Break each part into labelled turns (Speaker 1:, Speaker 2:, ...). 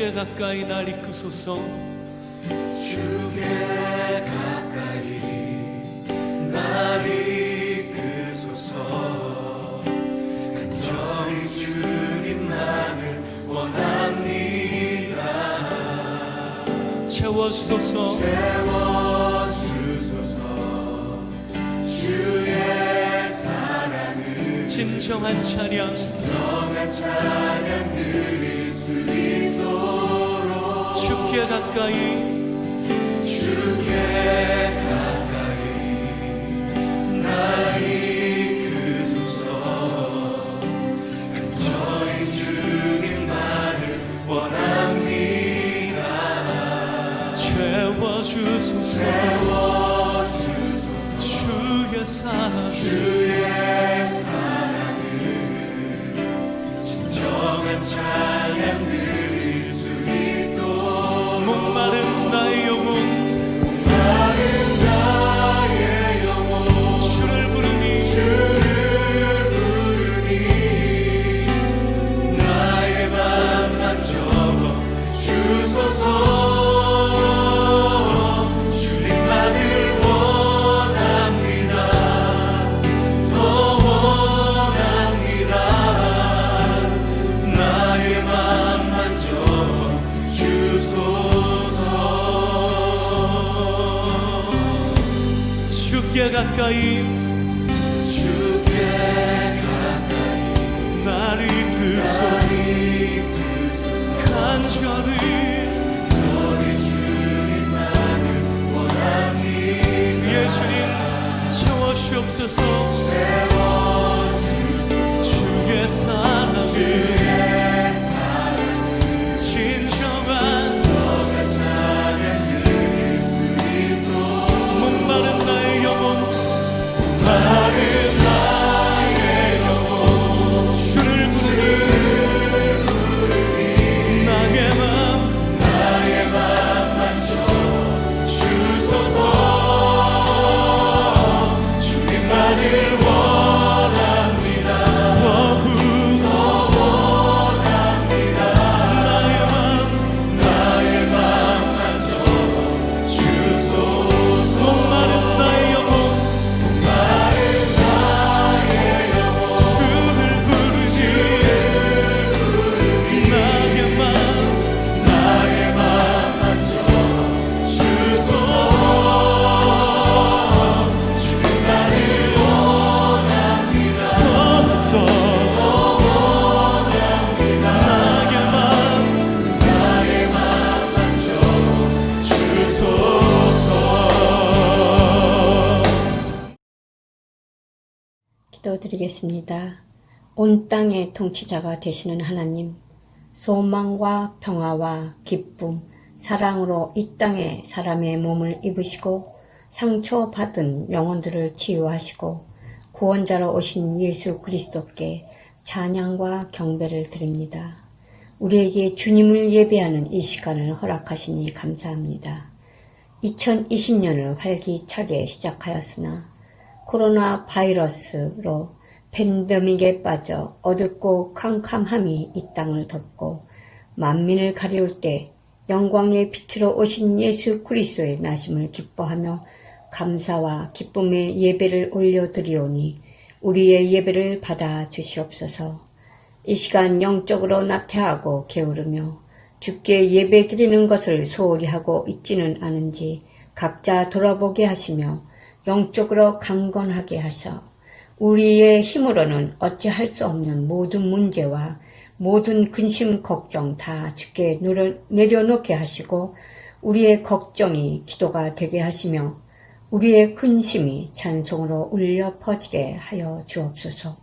Speaker 1: 주께 가까이 날 이끄소서.
Speaker 2: 주께 가까이 날 이끄소서. 간절히 주님만을 원합니다.
Speaker 1: 채워주소서.
Speaker 2: 채워주소서. 주의 사랑을
Speaker 1: 진정한 찬양
Speaker 2: 드릴 수 있도록
Speaker 1: 주께 가까이
Speaker 2: 날 이끄소서. 간절히 주님만을 원합니다.
Speaker 1: 채워주소서. 주의 사랑을
Speaker 2: 진정한 찬양 드릴 수 있도록
Speaker 1: 목마른 나의 영혼 주를 부르니
Speaker 2: 나의 맘만 채워주소서. 주님만을 원합니다. 더 원합니다. 나의 맘만 채워주소서.
Speaker 1: 주께 가까이 날 이끄소서. 간절히
Speaker 2: 주님만을 원합니다.
Speaker 1: 예수님 채워주옵소서. 주의 사랑을 진정한 목마른 나의 영혼 주를 부르니 나의
Speaker 2: 맘만 주소서. 주님만을 원합니다.
Speaker 1: 더욱
Speaker 2: 나의 맘만 주소서.
Speaker 1: 목마른 나의 영혼 주를 부르니 나의
Speaker 2: 맘만 주소서. 주님만을 원합니다.
Speaker 1: 더욱더 나의
Speaker 2: 맘만 주소서.
Speaker 3: 기도드리겠습니다. 온 땅의 통치자가 되시는 하나님, 소망과 평화와 기쁨, 사랑으로 이 땅에 사람의 몸을 입으시고 상처받은 영혼들을 치유하시고 구원자로 오신 예수 그리스도께 찬양과 경배를 드립니다. 우리에게 주님을 예배하는 이 시간을 허락하시니 감사합니다. 2020년을 활기차게 시작하였으나 코로나 바이러스로 팬데믹에 빠져 어둡고 캄캄함이 이 땅을 덮고 만민을 가리울 때 영광의 빛으로 오신 예수 그리스도의 나심을 기뻐하며 감사와 기쁨의 예배를 올려드리오니 우리의 예배를 받아 주시옵소서. 이 시간 영적으로 나태하고 게으르며 주께 예배 드리는 것을 소홀히 하고 있지는 않은지 각자 돌아보게 하시며 영적으로 강건하게 하셔 우리의 힘으로는 어찌할 수 없는 모든 문제와 모든 근심 걱정 다 주께 내려놓게 하시고 우리의 걱정이 기도가 되게 하시며 우리의 근심이 찬송으로 울려 퍼지게 하여 주옵소서.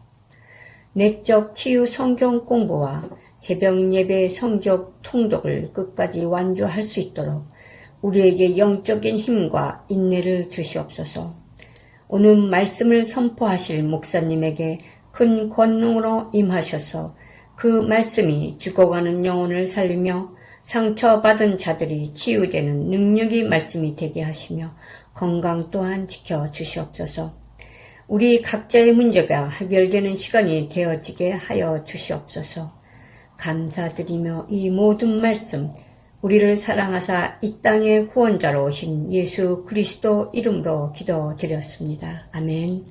Speaker 3: 내적 치유 성경 공부와 새벽 예배 성경 통독을 끝까지 완주할 수 있도록 우리에게 영적인 힘과 인내를 주시옵소서. 오늘 말씀을 선포하실 목사님에게 큰 권능으로 임하셔서 그 말씀이 죽어가는 영혼을 살리며 상처받은 자들이 치유되는 능력이 말씀이 되게 하시며 건강 또한 지켜주시옵소서. 우리 각자의 문제가 해결되는 시간이 되어지게 하여 주시옵소서. 감사드리며 이 모든 말씀 우리를 사랑하사 이 땅의 구원자로 오신 예수 그리스도 이름으로 기도드렸습니다. 아멘.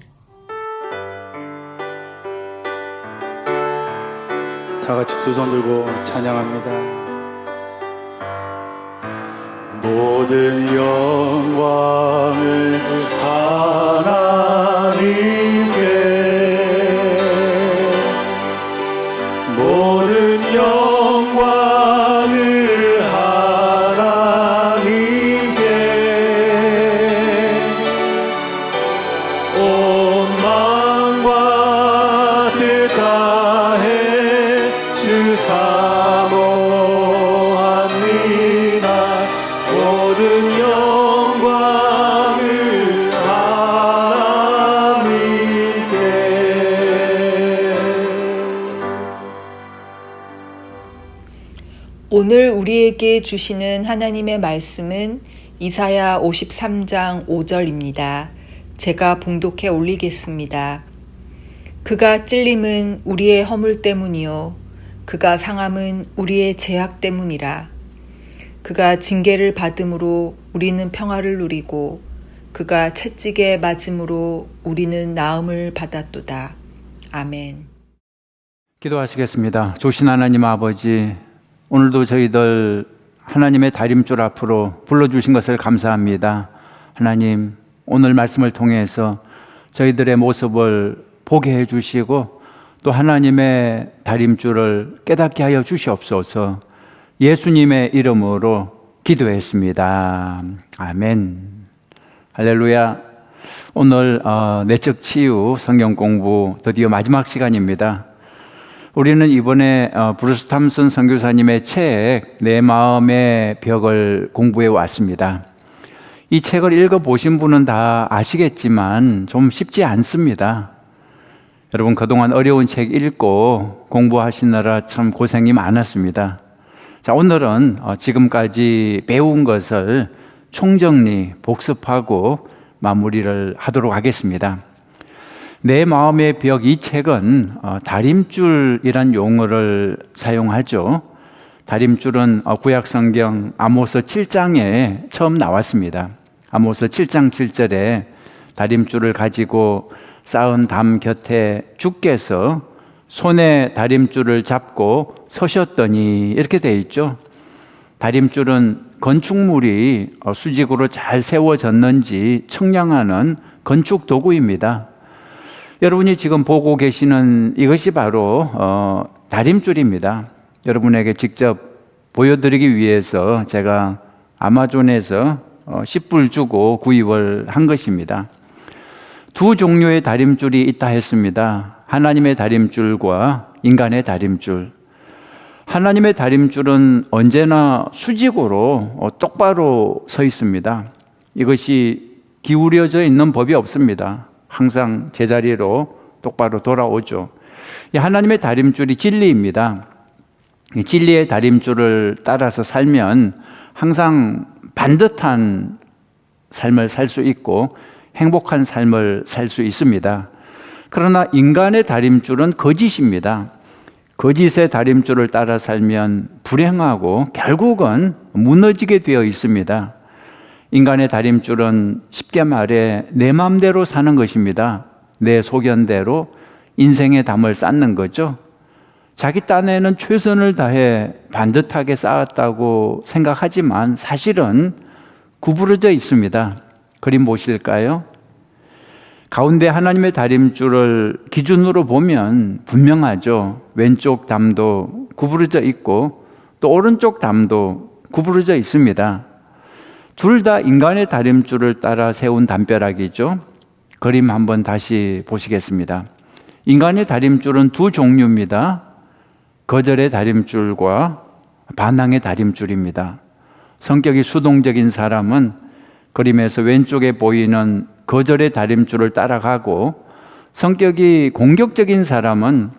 Speaker 2: 다 같이 두 손 들고 찬양합니다. 모든 영광을 하나님께, 모든 영광을 하나님께, 온 마음과 뜻 다해 주 사모합니다. 모든 영광을 하나님께.
Speaker 4: 오늘 우리에게 주시는 하나님의 말씀은 이사야 53장 5절입니다. 제가 봉독해 올리겠습니다. 그가 찔림은 우리의 허물 때문이요 그가 상함은 우리의 죄악 때문이라. 그가 징계를 받음으로 우리는 평화를 누리고 그가 채찍에 맞음으로 우리는 나음을 받았도다. 아멘.
Speaker 5: 기도하시겠습니다. 조신 하나님 아버지, 오늘도 저희들 하나님의 다림줄 앞으로 불러주신 것을 감사합니다. 하나님, 오늘 말씀을 통해서 저희들의 모습을 보게 해주시고 또 하나님의 다림줄을 깨닫게 하여 주시옵소서. 예수님의 이름으로 기도했습니다. 아멘. 할렐루야. 오늘 내적 치유 성경 공부 드디어 마지막 시간입니다. 우리는 이번에 브루스 탐슨 선교사님의 책 내 마음의 벽을 공부해 왔습니다. 이 책을 읽어보신 분은 다 아시겠지만 좀 쉽지 않습니다. 여러분, 그동안 어려운 책 읽고 공부하시느라 참 고생이 많았습니다. 자, 오늘은 지금까지 배운 것을 총정리, 복습하고 마무리를 하도록 하겠습니다. 내 마음의 벽, 이 책은 다림줄이란 용어를 사용하죠. 다림줄은 구약성경 아모스 7장에 처음 나왔습니다. 아모스 7장 7절에 다림줄을 가지고 쌓은 담 곁에 주께서 손에 다림줄을 잡고 서셨더니, 이렇게 되어 있죠. 다림줄은 건축물이 수직으로 잘 세워졌는지 측량하는 건축 도구입니다. 여러분이 지금 보고 계시는 이것이 바로 다림줄입니다. 여러분에게 직접 보여드리기 위해서 제가 아마존에서 10불 주고 구입을 한 것입니다. 두 종류의 다림줄이 있다 했습니다. 하나님의 다림줄과 인간의 다림줄. 하나님의 다림줄은 언제나 수직으로 똑바로 서 있습니다. 이것이 기울여져 있는 법이 없습니다. 항상 제자리로 똑바로 돌아오죠. 하나님의 다림줄이 진리입니다. 이 진리의 다림줄을 따라서 살면 항상 반듯한 삶을 살 수 있고 행복한 삶을 살 수 있습니다. 그러나 인간의 다림줄은 거짓입니다. 거짓의 다림줄을 따라 살면 불행하고 결국은 무너지게 되어 있습니다. 인간의 다림줄은 쉽게 말해 내 마음대로 사는 것입니다. 내 소견대로 인생의 담을 쌓는 거죠. 자기 딴에는 최선을 다해 반듯하게 쌓았다고 생각하지만 사실은 구부러져 있습니다. 그림 보실까요? 가운데 하나님의 다림줄을 기준으로 보면 분명하죠. 왼쪽 담도 구부러져 있고 또 오른쪽 담도 구부러져 있습니다. 둘 다 인간의 다림줄을 따라 세운 담벼락이죠. 그림 한번 다시 보시겠습니다. 인간의 다림줄은 두 종류입니다. 거절의 다림줄과 반항의 다림줄입니다. 성격이 수동적인 사람은 그림에서 왼쪽에 보이는 거절의 다림줄을 따라가고, 성격이 공격적인 사람은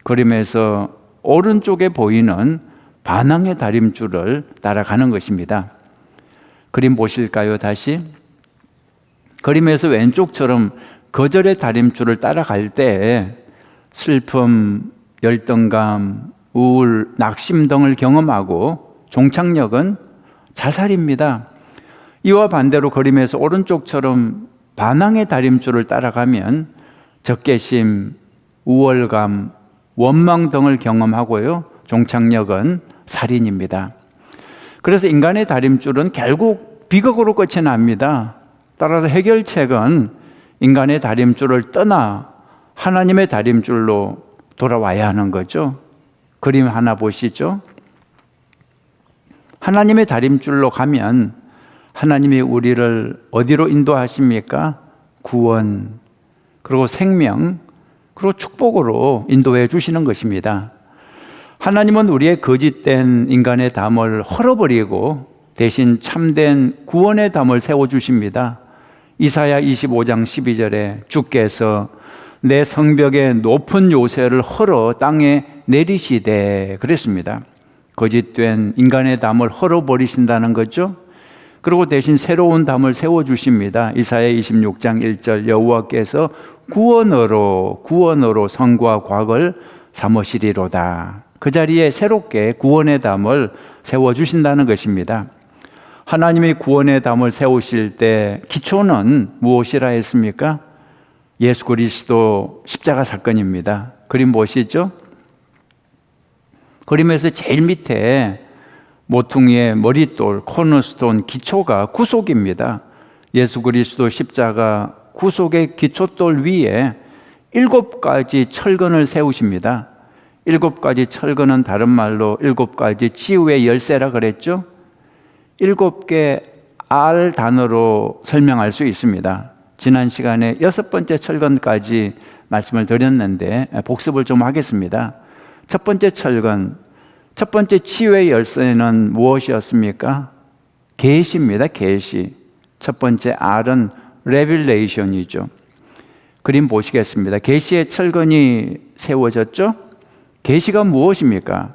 Speaker 5: 그림에서 오른쪽에 보이는 반항의 다림줄을 따라가는 것입니다. 그림 보실까요? 다시. 그림에서 왼쪽처럼 거절의 다림줄을 따라갈 때 슬픔, 열등감, 우울, 낙심 등을 경험하고 종착역은 자살입니다. 이와 반대로 그림에서 오른쪽처럼 반항의 다림줄을 따라가면 적개심, 우월감, 원망 등을 경험하고요. 종착역은 살인입니다. 그래서 인간의 다림줄은 결국 비극으로 끝이 납니다. 따라서 해결책은 인간의 다림줄을 떠나 하나님의 다림줄로 돌아와야 하는 거죠. 그림 하나 보시죠. 하나님의 다림줄로 가면 하나님이 우리를 어디로 인도하십니까? 구원, 그리고 생명, 그리고 축복으로 인도해 주시는 것입니다. 하나님은 우리의 거짓된 인간의 담을 헐어버리고 대신 참된 구원의 담을 세워주십니다. 이사야 25장 12절에 주께서 내 성벽의 높은 요새를 헐어 땅에 내리시되 그랬습니다. 거짓된 인간의 담을 헐어버리신다는 거죠. 그리고 대신 새로운 담을 세워주십니다. 이사야 26장 1절 여호와께서 구원으로 성과 과거를 삼으시리로다. 그 자리에 새롭게 구원의 담을 세워주신다는 것입니다. 하나님이 구원의 담을 세우실 때 기초는 무엇이라 했습니까? 예수 그리스도 십자가 사건입니다. 그림 보시죠? 그림에서 제일 밑에 모퉁이의 머릿돌, 코너스톤, 기초가 구속입니다. 예수 그리스도 십자가 구속의 기초돌 위에 7가지 철근을 세우십니다. 7가지 철근은 다른 말로 7가지 치유의 열쇠라 그랬죠? 7개 R 단어로 설명할 수 있습니다. 지난 시간에 6번째 철근까지 말씀을 드렸는데 복습을 좀 하겠습니다. 첫 번째 철근, 첫 번째 치유의 열쇠는 무엇이었습니까? 계시입니다. 계시. 첫 번째 R은 레빌레이션이죠. 그림 보시겠습니다. 계시의 철근이 세워졌죠? 계시가 무엇입니까?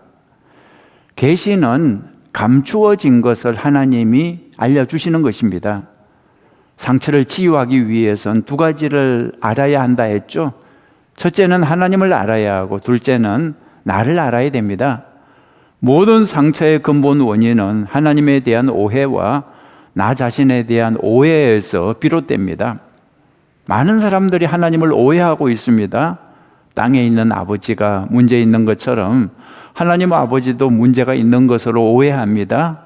Speaker 5: 계시는 감추어진 것을 하나님이 알려주시는 것입니다. 상처를 치유하기 위해선 2가지를 알아야 한다 했죠. 첫째는 하나님을 알아야 하고 둘째는 나를 알아야 됩니다. 모든 상처의 근본 원인은 하나님에 대한 오해와 나 자신에 대한 오해에서 비롯됩니다. 많은 사람들이 하나님을 오해하고 있습니다. 땅에 있는 아버지가 문제 있는 것처럼 하나님 아버지도 문제가 있는 것으로 오해합니다.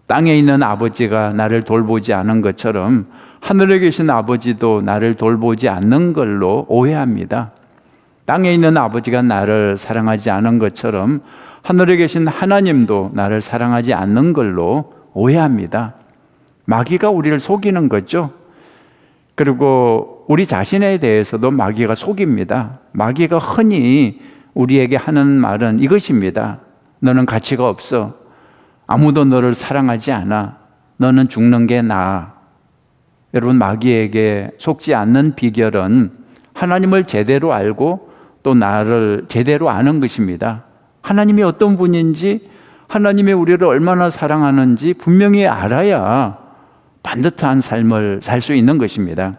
Speaker 5: 땅에 있는 아버지가 나를 돌보지 않은 것처럼 하늘에 계신 아버지도 나를 돌보지 않는 걸로 오해합니다. 땅에 있는 아버지가 나를 사랑하지 않은 것처럼 하늘에 계신 하나님도 나를 사랑하지 않는 걸로 오해합니다. 마귀가 우리를 속이는 거죠. 그리고 우리 자신에 대해서도 마귀가 속입니다. 마귀가 흔히 우리에게 하는 말은 이것입니다. 너는 가치가 없어. 아무도 너를 사랑하지 않아. 너는 죽는 게 나아. 여러분, 마귀에게 속지 않는 비결은 하나님을 제대로 알고 또 나를 제대로 아는 것입니다. 하나님이 어떤 분인지, 하나님이 우리를 얼마나 사랑하는지 분명히 알아야 반듯한 삶을 살 수 있는 것입니다.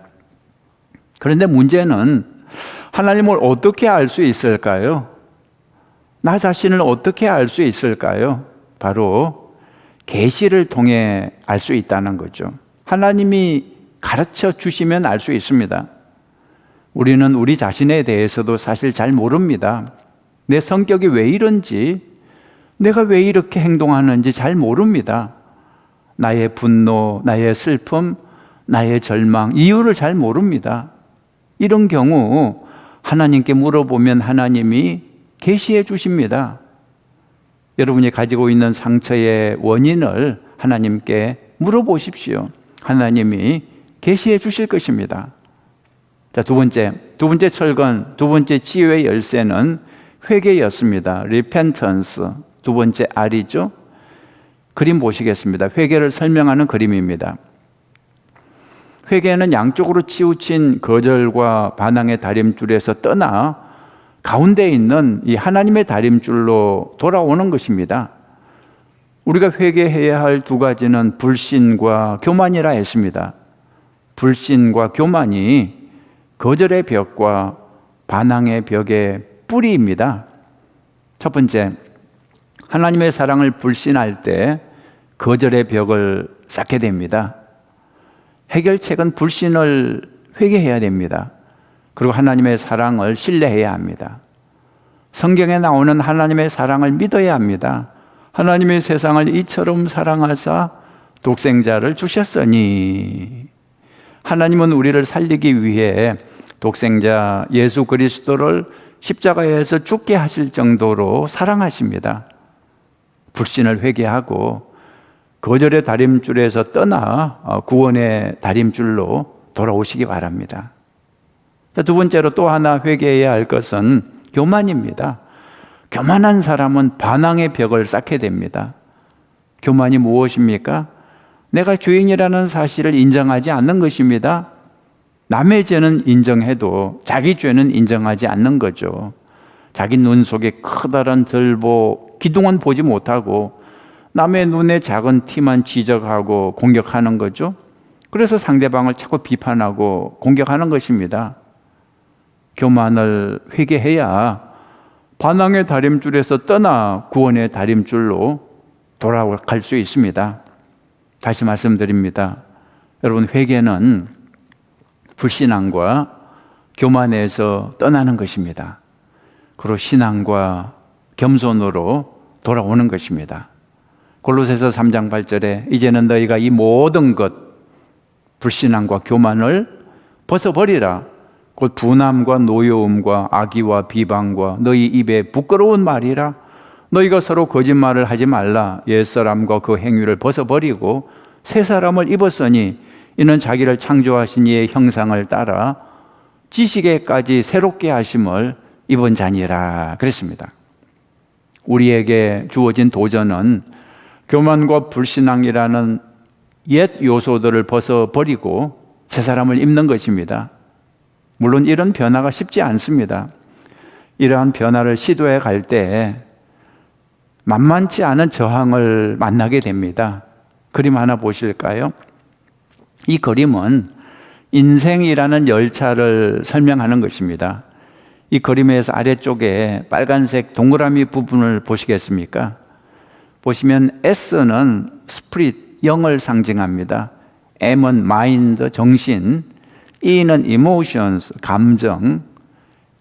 Speaker 5: 그런데 문제는 하나님을 어떻게 알 수 있을까요? 나 자신을 어떻게 알 수 있을까요? 바로 계시를 통해 알 수 있다는 거죠. 하나님이 가르쳐 주시면 알 수 있습니다. 우리는 우리 자신에 대해서도 사실 잘 모릅니다. 내 성격이 왜 이런지, 내가 왜 이렇게 행동하는지 잘 모릅니다. 나의 분노, 나의 슬픔, 나의 절망, 이유를 잘 모릅니다. 이런 경우 하나님께 물어보면 하나님이 계시해 주십니다. 여러분이 가지고 있는 상처의 원인을 하나님께 물어보십시오. 하나님이 계시해 주실 것입니다. 자, 두 번째 철근, 두 번째 치유의 열쇠는 회개였습니다. repentance, 두 번째 R이죠. 그림 보시겠습니다. 회개를 설명하는 그림입니다. 회개는 양쪽으로 치우친 거절과 반항의 다림줄에서 떠나 가운데 있는 이 하나님의 다림줄로 돌아오는 것입니다. 우리가 회개해야 할 2가지는 불신과 교만이라 했습니다. 불신과 교만이 거절의 벽과 반항의 벽의 뿌리입니다. 첫 번째, 하나님의 사랑을 불신할 때 거절의 벽을 쌓게 됩니다. 해결책은 불신을 회개해야 됩니다. 그리고 하나님의 사랑을 신뢰해야 합니다. 성경에 나오는 하나님의 사랑을 믿어야 합니다. 하나님의 세상을 이처럼 사랑하사 독생자를 주셨으니, 하나님은 우리를 살리기 위해 독생자 예수 그리스도를 십자가에서 죽게 하실 정도로 사랑하십니다. 불신을 회개하고 거절의 다림줄에서 떠나 구원의 다림줄로 돌아오시기 바랍니다. 두 번째로 또 하나 회개해야 할 것은 교만입니다. 교만한 사람은 반항의 벽을 쌓게 됩니다. 교만이 무엇입니까? 내가 죄인이라는 사실을 인정하지 않는 것입니다. 남의 죄는 인정해도 자기 죄는 인정하지 않는 거죠. 자기 눈 속에 커다란 들보, 기둥은 보지 못하고 남의 눈에 작은 티만 지적하고 공격하는 거죠. 그래서 상대방을 자꾸 비판하고 공격하는 것입니다. 교만을 회개해야 반항의 다림줄에서 떠나 구원의 다림줄로 돌아갈 수 있습니다. 다시 말씀드립니다. 여러분, 회개는 불신앙과 교만에서 떠나는 것입니다. 그리고 신앙과 겸손으로 돌아오는 것입니다. 골로새서 3장 8절에 이제는 너희가 이 모든 것, 불신앙과 교만을 벗어버리라. 곧 분함과 노여움과 악의와 비방과 너희 입에 부끄러운 말이라. 너희가 서로 거짓말을 하지 말라. 옛사람과 그 행위를 벗어버리고 새 사람을 입었으니 이는 자기를 창조하신 이의 형상을 따라 지식에까지 새롭게 하심을 입은 자니라 그랬습니다. 우리에게 주어진 도전은 교만과 불신앙이라는 옛 요소들을 벗어버리고 새 사람을 입는 것입니다. 물론 이런 변화가 쉽지 않습니다. 이러한 변화를 시도해 갈 때 만만치 않은 저항을 만나게 됩니다. 그림 하나 보실까요? 이 그림은 인생이라는 열차를 설명하는 것입니다. 이 그림에서 아래쪽에 빨간색 동그라미 부분을 보시겠습니까? 보시면 S는 스피릿, 영을 상징합니다. M은 마인드, 정신, E는 emotions, 감정,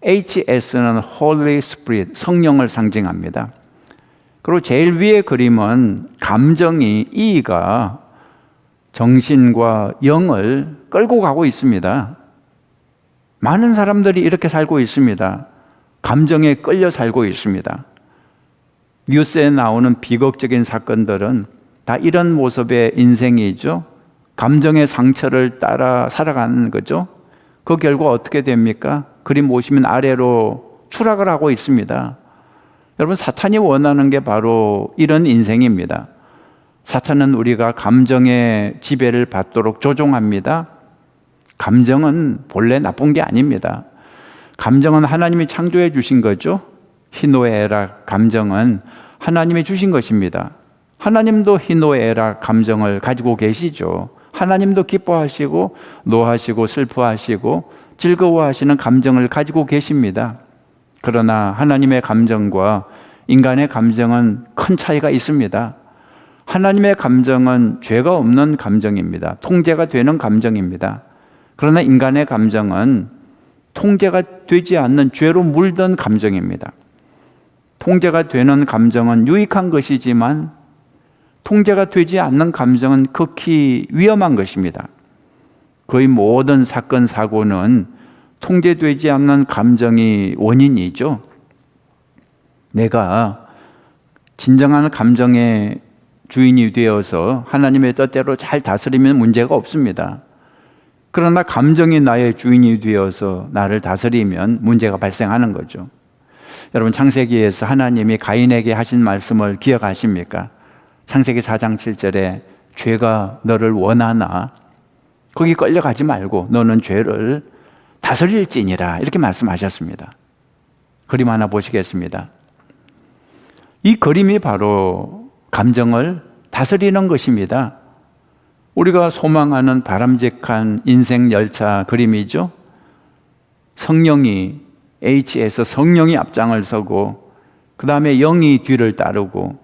Speaker 5: HS는 Holy Spirit, 성령을 상징합니다. 그리고 제일 위의 그림은 감정이 E가 정신과 영을 끌고 가고 있습니다. 많은 사람들이 이렇게 살고 있습니다. 감정에 끌려 살고 있습니다. 뉴스에 나오는 비극적인 사건들은 다 이런 모습의 인생이죠. 감정의 상처를 따라 살아가는 거죠. 그 결과 어떻게 됩니까? 그림 보시면 아래로 추락을 하고 있습니다. 여러분, 사탄이 원하는 게 바로 이런 인생입니다. 사탄은 우리가 감정의 지배를 받도록 조종합니다. 감정은 본래 나쁜 게 아닙니다. 감정은 하나님이 창조해 주신 거죠. 희노애락 감정은 하나님이 주신 것입니다. 하나님도 희노애락 감정을 가지고 계시죠. 하나님도 기뻐하시고 노하시고 슬퍼하시고 즐거워하시는 감정을 가지고 계십니다. 그러나 하나님의 감정과 인간의 감정은 큰 차이가 있습니다. 하나님의 감정은 죄가 없는 감정입니다. 통제가 되는 감정입니다. 그러나 인간의 감정은 통제가 되지 않는 죄로 물든 감정입니다. 통제가 되는 감정은 유익한 것이지만 통제가 되지 않는 감정은 극히 위험한 것입니다. 거의 모든 사건, 사고는 통제되지 않는 감정이 원인이죠. 내가 진정한 감정의 주인이 되어서 하나님의 뜻대로 잘 다스리면 문제가 없습니다. 그러나 감정이 나의 주인이 되어서 나를 다스리면 문제가 발생하는 거죠. 여러분, 창세기에서 하나님이 가인에게 하신 말씀을 기억하십니까? 창세기 4장 7절에 죄가 너를 원하나 거기 끌려가지 말고 너는 죄를 다스릴지니라 이렇게 말씀하셨습니다. 그림 하나 보시겠습니다. 이 그림이 바로 감정을 다스리는 것입니다. 우리가 소망하는 바람직한 인생 열차 그림이죠. 성령이 H에서 성령이 앞장을 서고 그 다음에 영이 뒤를 따르고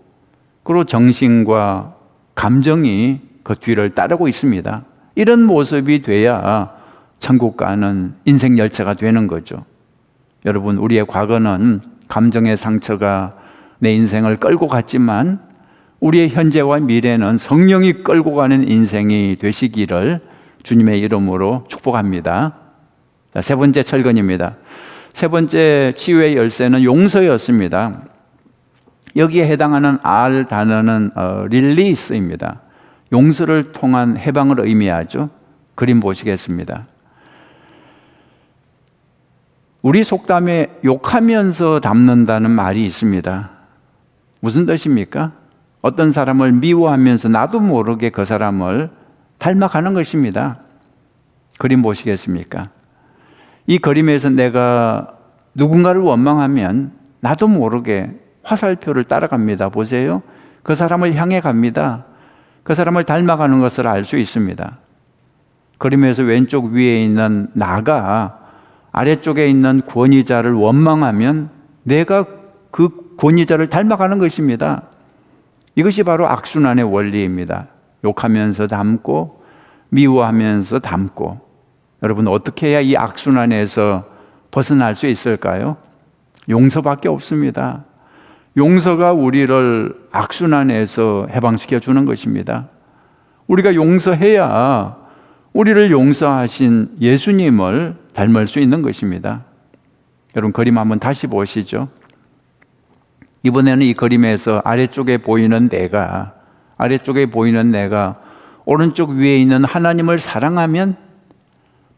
Speaker 5: 그리고 정신과 감정이 그 뒤를 따르고 있습니다. 이런 모습이 돼야 천국 가는 인생 열차가 되는 거죠. 여러분, 우리의 과거는 감정의 상처가 내 인생을 끌고 갔지만 우리의 현재와 미래는 성령이 끌고 가는 인생이 되시기를 주님의 이름으로 축복합니다. 자, 세 번째 철근입니다. 세 번째 치유의 열쇠는 용서였습니다. 여기에 해당하는 R 단어는 릴리스입니다. 용서를 통한 해방을 의미하죠. 그림 보시겠습니다. 우리 속담에 욕하면서 닮는다는 말이 있습니다. 무슨 뜻입니까? 어떤 사람을 미워하면서 나도 모르게 그 사람을 닮아가는 것입니다. 그림 보시겠습니까? 이 그림에서 내가 누군가를 원망하면 나도 모르게 화살표를 따라갑니다. 보세요. 그 사람을 향해 갑니다. 그 사람을 닮아가는 것을 알 수 있습니다. 그림에서 왼쪽 위에 있는 나가 아래쪽에 있는 권위자를 원망하면 내가 그 권위자를 닮아가는 것입니다. 이것이 바로 악순환의 원리입니다. 욕하면서 닮고 미워하면서 닮고. 여러분, 어떻게 해야 이 악순환에서 벗어날 수 있을까요? 용서밖에 없습니다. 용서가 우리를 악순환에서 해방시켜 주는 것입니다. 우리가 용서해야 우리를 용서하신 예수님을 닮을 수 있는 것입니다. 여러분, 그림 한번 다시 보시죠. 이번에는 이 그림에서 아래쪽에 보이는 내가 오른쪽 위에 있는 하나님을 사랑하면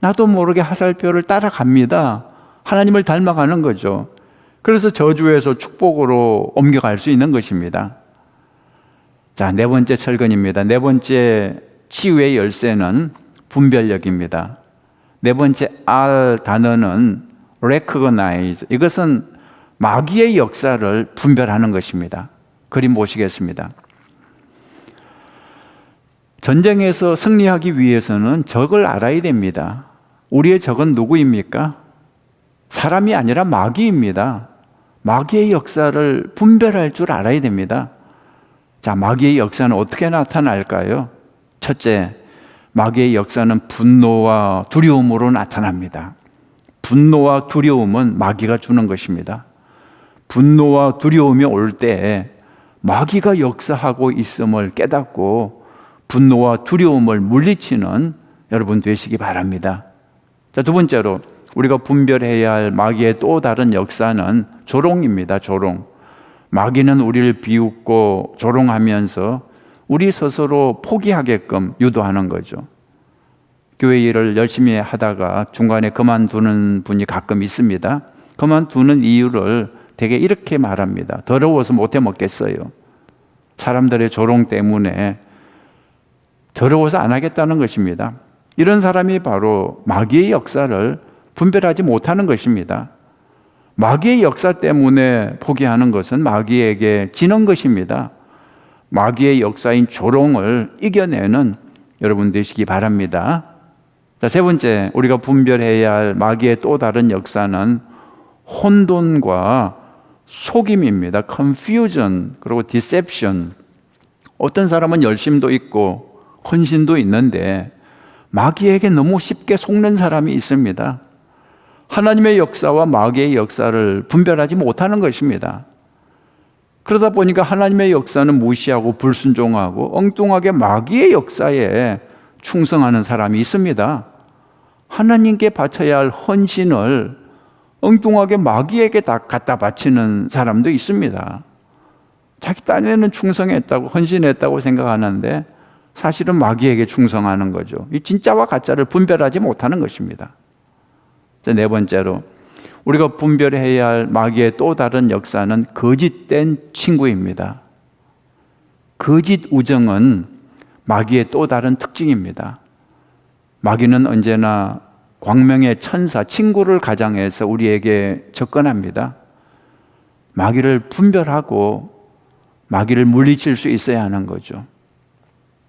Speaker 5: 나도 모르게 화살표를 따라갑니다. 하나님을 닮아가는 거죠. 그래서 저주에서 축복으로 옮겨갈 수 있는 것입니다. 자, 네 번째 철근입니다. 네 번째 치유의 열쇠는 분별력입니다. 네 번째 R 단어는 recognize. 이것은 마귀의 역사를 분별하는 것입니다. 그림 보시겠습니다. 전쟁에서 승리하기 위해서는 적을 알아야 됩니다. 우리의 적은 누구입니까? 사람이 아니라 마귀입니다. 마귀의 역사를 분별할 줄 알아야 됩니다. 자, 마귀의 역사는 어떻게 나타날까요? 첫째, 마귀의 역사는 분노와 두려움으로 나타납니다. 분노와 두려움은 마귀가 주는 것입니다. 분노와 두려움이 올 때 마귀가 역사하고 있음을 깨닫고 분노와 두려움을 물리치는 여러분 되시기 바랍니다. 자, 두 번째로 우리가 분별해야 할 마귀의 또 다른 역사는 조롱입니다. 조롱. 마귀는 우리를 비웃고 조롱하면서 우리 스스로 포기하게끔 유도하는 거죠. 교회 일을 열심히 하다가 중간에 그만두는 분이 가끔 있습니다. 그만두는 이유를 되게 이렇게 말합니다. 더러워서 못해 먹겠어요. 사람들의 조롱 때문에 더러워서 안 하겠다는 것입니다. 이런 사람이 바로 마귀의 역사를 분별하지 못하는 것입니다. 마귀의 역사 때문에 포기하는 것은 마귀에게 지는 것입니다. 마귀의 역사인 조롱을 이겨내는 여러분 되시기 바랍니다. 자, 세 번째, 우리가 분별해야 할 마귀의 또 다른 역사는 혼돈과 속임입니다. confusion, 그리고 deception. 어떤 사람은 열심도 있고 헌신도 있는데 마귀에게 너무 쉽게 속는 사람이 있습니다. 하나님의 역사와 마귀의 역사를 분별하지 못하는 것입니다. 그러다 보니까 하나님의 역사는 무시하고 불순종하고 엉뚱하게 마귀의 역사에 충성하는 사람이 있습니다. 하나님께 바쳐야 할 헌신을 엉뚱하게 마귀에게 다 갖다 바치는 사람도 있습니다. 자기 딴에는 충성했다고 헌신했다고 생각하는데 사실은 마귀에게 충성하는 거죠. 이 진짜와 가짜를 분별하지 못하는 것입니다. 네 번째로 우리가 분별해야 할 마귀의 또 다른 역사는 거짓된 친구입니다. 거짓 우정은 마귀의 또 다른 특징입니다. 마귀는 언제나 광명의 천사, 친구를 가장해서 우리에게 접근합니다. 마귀를 분별하고 마귀를 물리칠 수 있어야 하는 거죠.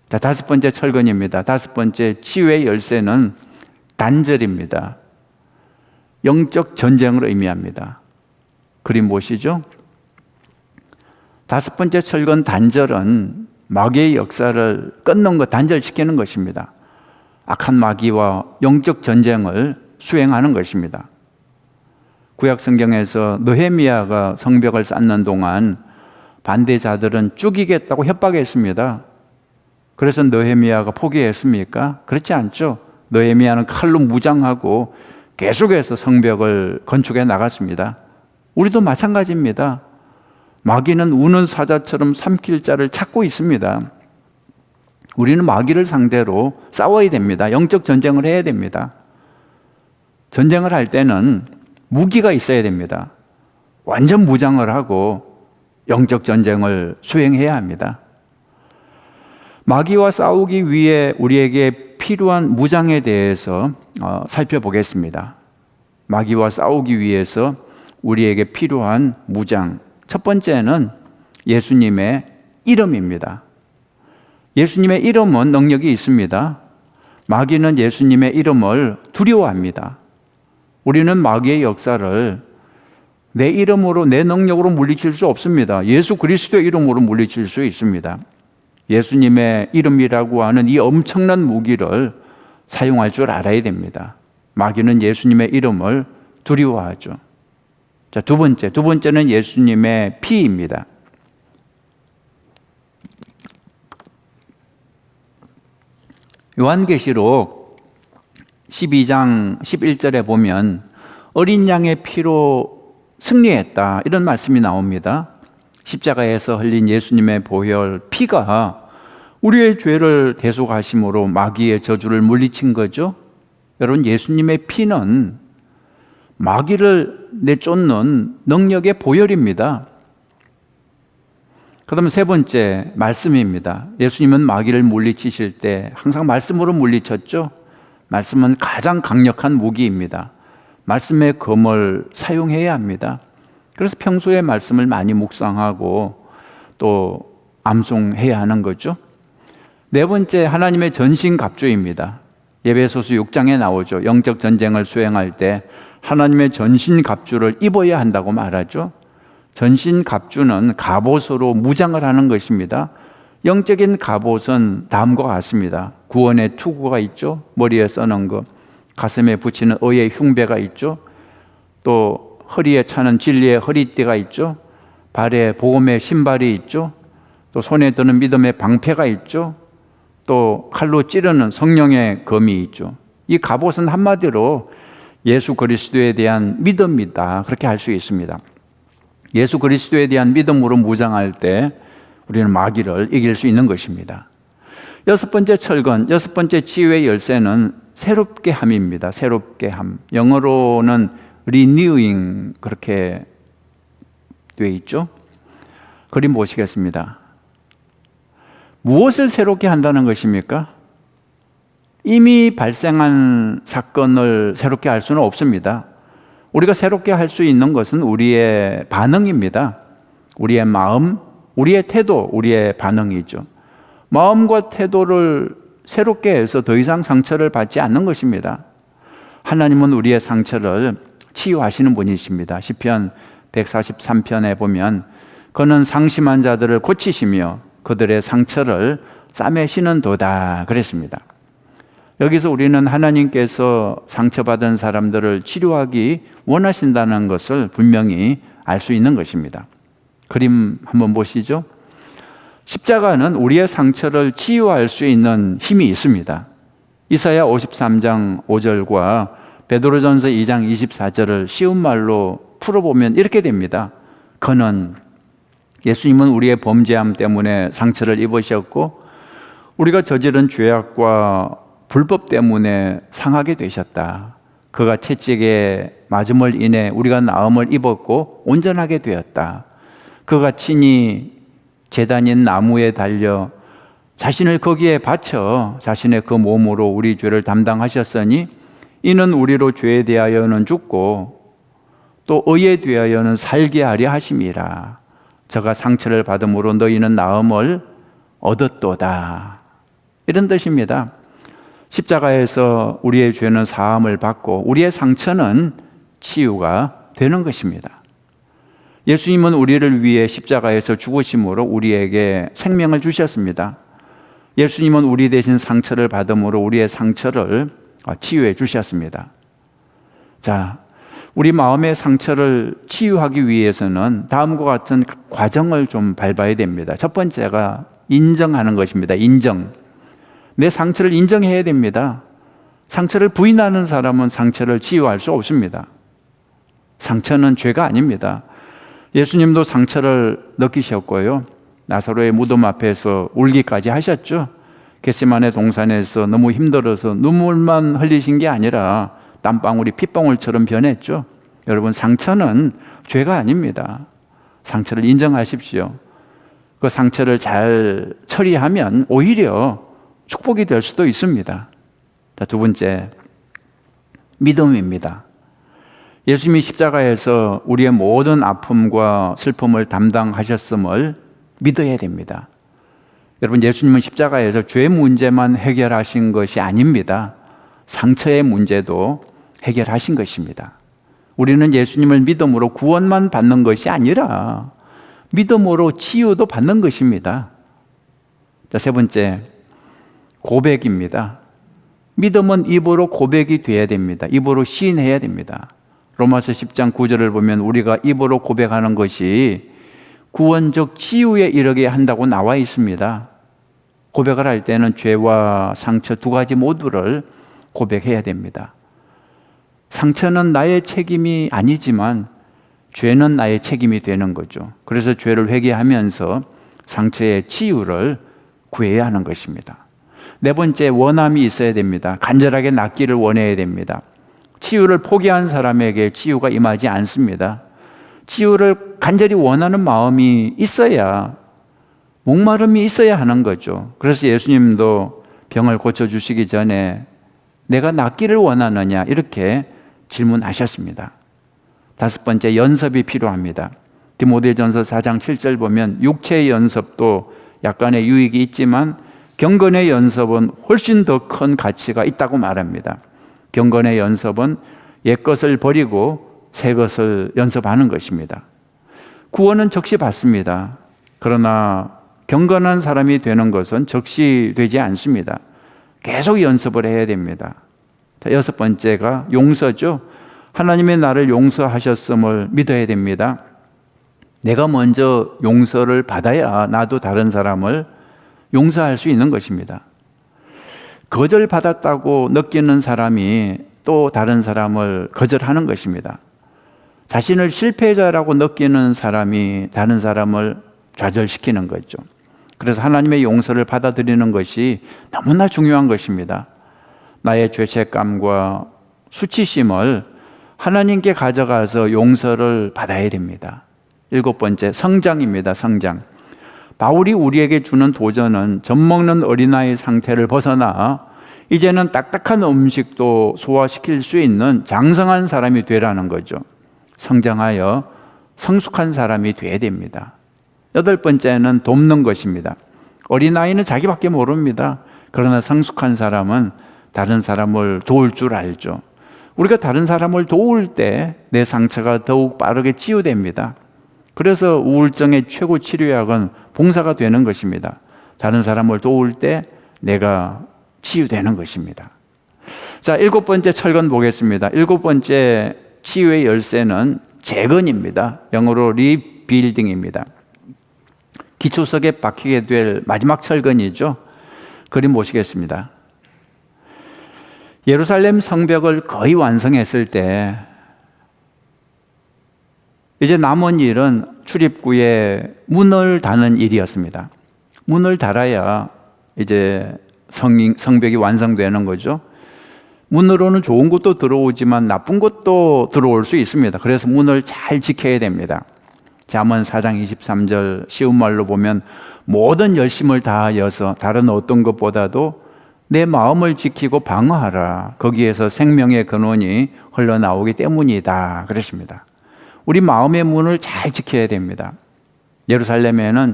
Speaker 5: 자, 다섯 번째 철근입니다. 다섯 번째 치유의 열쇠는 단절입니다. 영적 전쟁을 의미합니다. 그림 보시죠? 5번째 철권 단절은 마귀의 역사를 끊는 것, 단절시키는 것입니다. 악한 마귀와 영적 전쟁을 수행하는 것입니다. 구약 성경에서 느헤미야가 성벽을 쌓는 동안 반대자들은 죽이겠다고 협박했습니다. 그래서 느헤미야가 포기했습니까? 그렇지 않죠. 느헤미야는 칼로 무장하고 계속해서 성벽을 건축해 나갔습니다. 우리도 마찬가지입니다. 마귀는 우는 사자처럼 삼킬 자를 찾고 있습니다. 우리는 마귀를 상대로 싸워야 됩니다. 영적 전쟁을 해야 됩니다. 전쟁을 할 때는 무기가 있어야 됩니다. 완전 무장을 하고 영적 전쟁을 수행해야 합니다. 마귀와 싸우기 위해 우리에게 필요한 무장에 대해서 살펴보겠습니다. 마귀와 싸우기 위해서 우리에게 필요한 무장. 첫 번째는 예수님의 이름입니다. 예수님의 이름은 능력이 있습니다. 마귀는 예수님의 이름을 두려워합니다. 우리는 마귀의 역사를 내 이름으로, 내 능력으로 물리칠 수 없습니다. 예수 그리스도의 이름으로 물리칠 수 있습니다. 예수님의 이름이라고 하는 이 엄청난 무기를 사용할 줄 알아야 됩니다. 마귀는 예수님의 이름을 두려워하죠. 자, 두 번째는 예수님의 피입니다. 요한계시록 12장 11절에 보면 어린 양의 피로 승리했다, 이런 말씀이 나옵니다. 십자가에서 흘린 예수님의 보혈 피가 우리의 죄를 대속하심으로 마귀의 저주를 물리친 거죠. 여러분, 예수님의 피는 마귀를 내쫓는 능력의 보혈입니다. 그다음 세 번째, 말씀입니다. 예수님은 마귀를 물리치실 때 항상 말씀으로 물리쳤죠. 말씀은 가장 강력한 무기입니다. 말씀의 검을 사용해야 합니다. 그래서 평소에 말씀을 많이 묵상하고 또 암송해야 하는 거죠. 네 번째, 하나님의 전신갑주입니다. 에베소서 6장에 나오죠. 영적 전쟁을 수행할 때 하나님의 전신갑주를 입어야 한다고 말하죠. 전신갑주는 갑옷으로 무장을 하는 것입니다. 영적인 갑옷은 다음과 같습니다. 구원의 투구가 있죠. 머리에 써는 것, 가슴에 붙이는 의의 흉배가 있죠. 또 허리에 차는 진리의 허리띠가 있죠. 발에 복음의 신발이 있죠. 또 손에 드는 믿음의 방패가 있죠. 또 칼로 찌르는 성령의 검이 있죠. 이 갑옷은 한마디로 예수 그리스도에 대한 믿음이다, 그렇게 할 수 있습니다. 예수 그리스도에 대한 믿음으로 무장할 때 우리는 마귀를 이길 수 있는 것입니다. 여섯 번째 철권, 여섯 번째 치유의 열쇠는 새롭게 함입니다. 새롭게 함. 영어로는 renewing, 그렇게 되어 있죠. 그림 보시겠습니다. 무엇을 새롭게 한다는 것입니까? 이미 발생한 사건을 새롭게 할 수는 없습니다. 우리가 새롭게 할 수 있는 것은 우리의 반응입니다. 우리의 마음, 우리의 태도, 우리의 반응이죠. 마음과 태도를 새롭게 해서 더 이상 상처를 받지 않는 것입니다. 하나님은 우리의 상처를 치유하시는 분이십니다. 시편 143편에 보면 그는 상심한 자들을 고치시며 그들의 상처를 싸매시는 도다, 그랬습니다. 여기서 우리는 하나님께서 상처받은 사람들을 치료하기 원하신다는 것을 분명히 알 수 있는 것입니다. 그림 한번 보시죠. 십자가는 우리의 상처를 치유할 수 있는 힘이 있습니다. 이사야 53장 5절과 베드로전서 2장 24절을 쉬운 말로 풀어보면 이렇게 됩니다. 예수님은 우리의 범죄함 때문에 상처를 입으셨고 우리가 저지른 죄악과 불법 때문에 상하게 되셨다. 그가 채찍에 맞음을 인해 우리가 나음을 입었고 온전하게 되었다. 그가 친히 제단인 나무에 달려 자신을 거기에 바쳐 자신의 그 몸으로 우리 죄를 담당하셨으니 이는 우리로 죄에 대하여는 죽고 또 의에 대하여는 살게 하려 하심이라. 저가 상처를 받음으로 너희는 나음을 얻었도다. 이런 뜻입니다. 십자가에서 우리의 죄는 사함을 받고 우리의 상처는 치유가 되는 것입니다. 예수님은 우리를 위해 십자가에서 죽으심으로 우리에게 생명을 주셨습니다. 예수님은 우리 대신 상처를 받음으로 우리의 상처를 치유해 주셨습니다. 자, 우리 마음의 상처를 치유하기 위해서는 다음과 같은 과정을 좀 밟아야 됩니다. 첫 번째가 인정하는 것입니다. 인정. 내 상처를 인정해야 됩니다. 상처를 부인하는 사람은 상처를 치유할 수 없습니다. 상처는 죄가 아닙니다. 예수님도 상처를 느끼셨고요. 나사로의 무덤 앞에서 울기까지 하셨죠. 겟세마네 동산에서 너무 힘들어서 눈물만 흘리신 게 아니라 땀방울이 핏방울처럼 변했죠. 여러분, 상처는 죄가 아닙니다. 상처를 인정하십시오. 그 상처를 잘 처리하면 오히려 축복이 될 수도 있습니다. 자, 두 번째, 믿음입니다. 예수님이 십자가에서 우리의 모든 아픔과 슬픔을 담당하셨음을 믿어야 됩니다. 여러분, 예수님은 십자가에서 죄 문제만 해결하신 것이 아닙니다. 상처의 문제도 해결하신 것입니다. 우리는 예수님을 믿음으로 구원만 받는 것이 아니라 믿음으로 치유도 받는 것입니다. 자, 세 번째, 고백입니다. 믿음은 입으로 고백이 돼야 됩니다. 입으로 시인해야 됩니다. 로마서 10장 9절을 보면 우리가 입으로 고백하는 것이 구원적 치유에 이르게 한다고 나와 있습니다. 고백을 할 때는 죄와 상처 두 가지 모두를 고백해야 됩니다. 상처는 나의 책임이 아니지만 죄는 나의 책임이 되는 거죠. 그래서 죄를 회개하면서 상처의 치유를 구해야 하는 것입니다. 네 번째, 원함이 있어야 됩니다. 간절하게 낫기를 원해야 됩니다. 치유를 포기한 사람에게 치유가 임하지 않습니다. 치유를 간절히 원하는 마음이 있어야, 목마름이 있어야 하는 거죠. 그래서 예수님도 병을 고쳐주시기 전에 내가 낫기를 원하느냐 이렇게 질문하셨습니다. 다섯 번째, 연습이 필요합니다. 디모데전서 4장 7절 보면 육체의 연습도 약간의 유익이 있지만 경건의 연습은 훨씬 더 큰 가치가 있다고 말합니다. 경건의 연습은 옛것을 버리고 새 것을 연습하는 것입니다. 구원은 즉시 받습니다. 그러나 경건한 사람이 되는 것은 즉시 되지 않습니다. 계속 연습을 해야 됩니다. 여섯 번째가 용서죠. 하나님의 나를 용서하셨음을 믿어야 됩니다. 내가 먼저 용서를 받아야 나도 다른 사람을 용서할 수 있는 것입니다. 거절받았다고 느끼는 사람이 또 다른 사람을 거절하는 것입니다. 자신을 실패자라고 느끼는 사람이 다른 사람을 좌절시키는 거죠. 그래서 하나님의 용서를 받아들이는 것이 너무나 중요한 것입니다. 나의 죄책감과 수치심을 하나님께 가져가서 용서를 받아야 됩니다. 일곱 번째, 성장입니다. 성장. 바울이 우리에게 주는 도전은 젖먹는 어린아이 상태를 벗어나 이제는 딱딱한 음식도 소화시킬 수 있는 장성한 사람이 되라는 거죠. 성장하여 성숙한 사람이 되어야 됩니다. 여덟 번째는 돕는 것입니다. 어린아이는 자기밖에 모릅니다. 그러나 성숙한 사람은 다른 사람을 도울 줄 알죠. 우리가 다른 사람을 도울 때 내 상처가 더욱 빠르게 치유됩니다. 그래서 우울증의 최고 치료약은 봉사가 되는 것입니다. 다른 사람을 도울 때 내가 치유되는 것입니다. 자, 일곱 번째 철근 보겠습니다. 일곱 번째 치유의 열쇠는 재건입니다. 영어로 리빌딩입니다. 기초석에 박히게 될 마지막 철근이죠. 그림 보시겠습니다. 예루살렘 성벽을 거의 완성했을 때 이제 남은 일은 출입구에 문을 다는 일이었습니다. 문을 달아야 이제 성벽이 완성되는 거죠. 문으로는 좋은 것도 들어오지만 나쁜 것도 들어올 수 있습니다. 그래서 문을 잘 지켜야 됩니다. 잠언 4장 23절 쉬운 말로 보면 모든 열심을 다하여서 다른 어떤 것보다도 내 마음을 지키고 방어하라. 거기에서 생명의 근원이 흘러나오기 때문이다. 그랬습니다. 우리 마음의 문을 잘 지켜야 됩니다. 예루살렘에는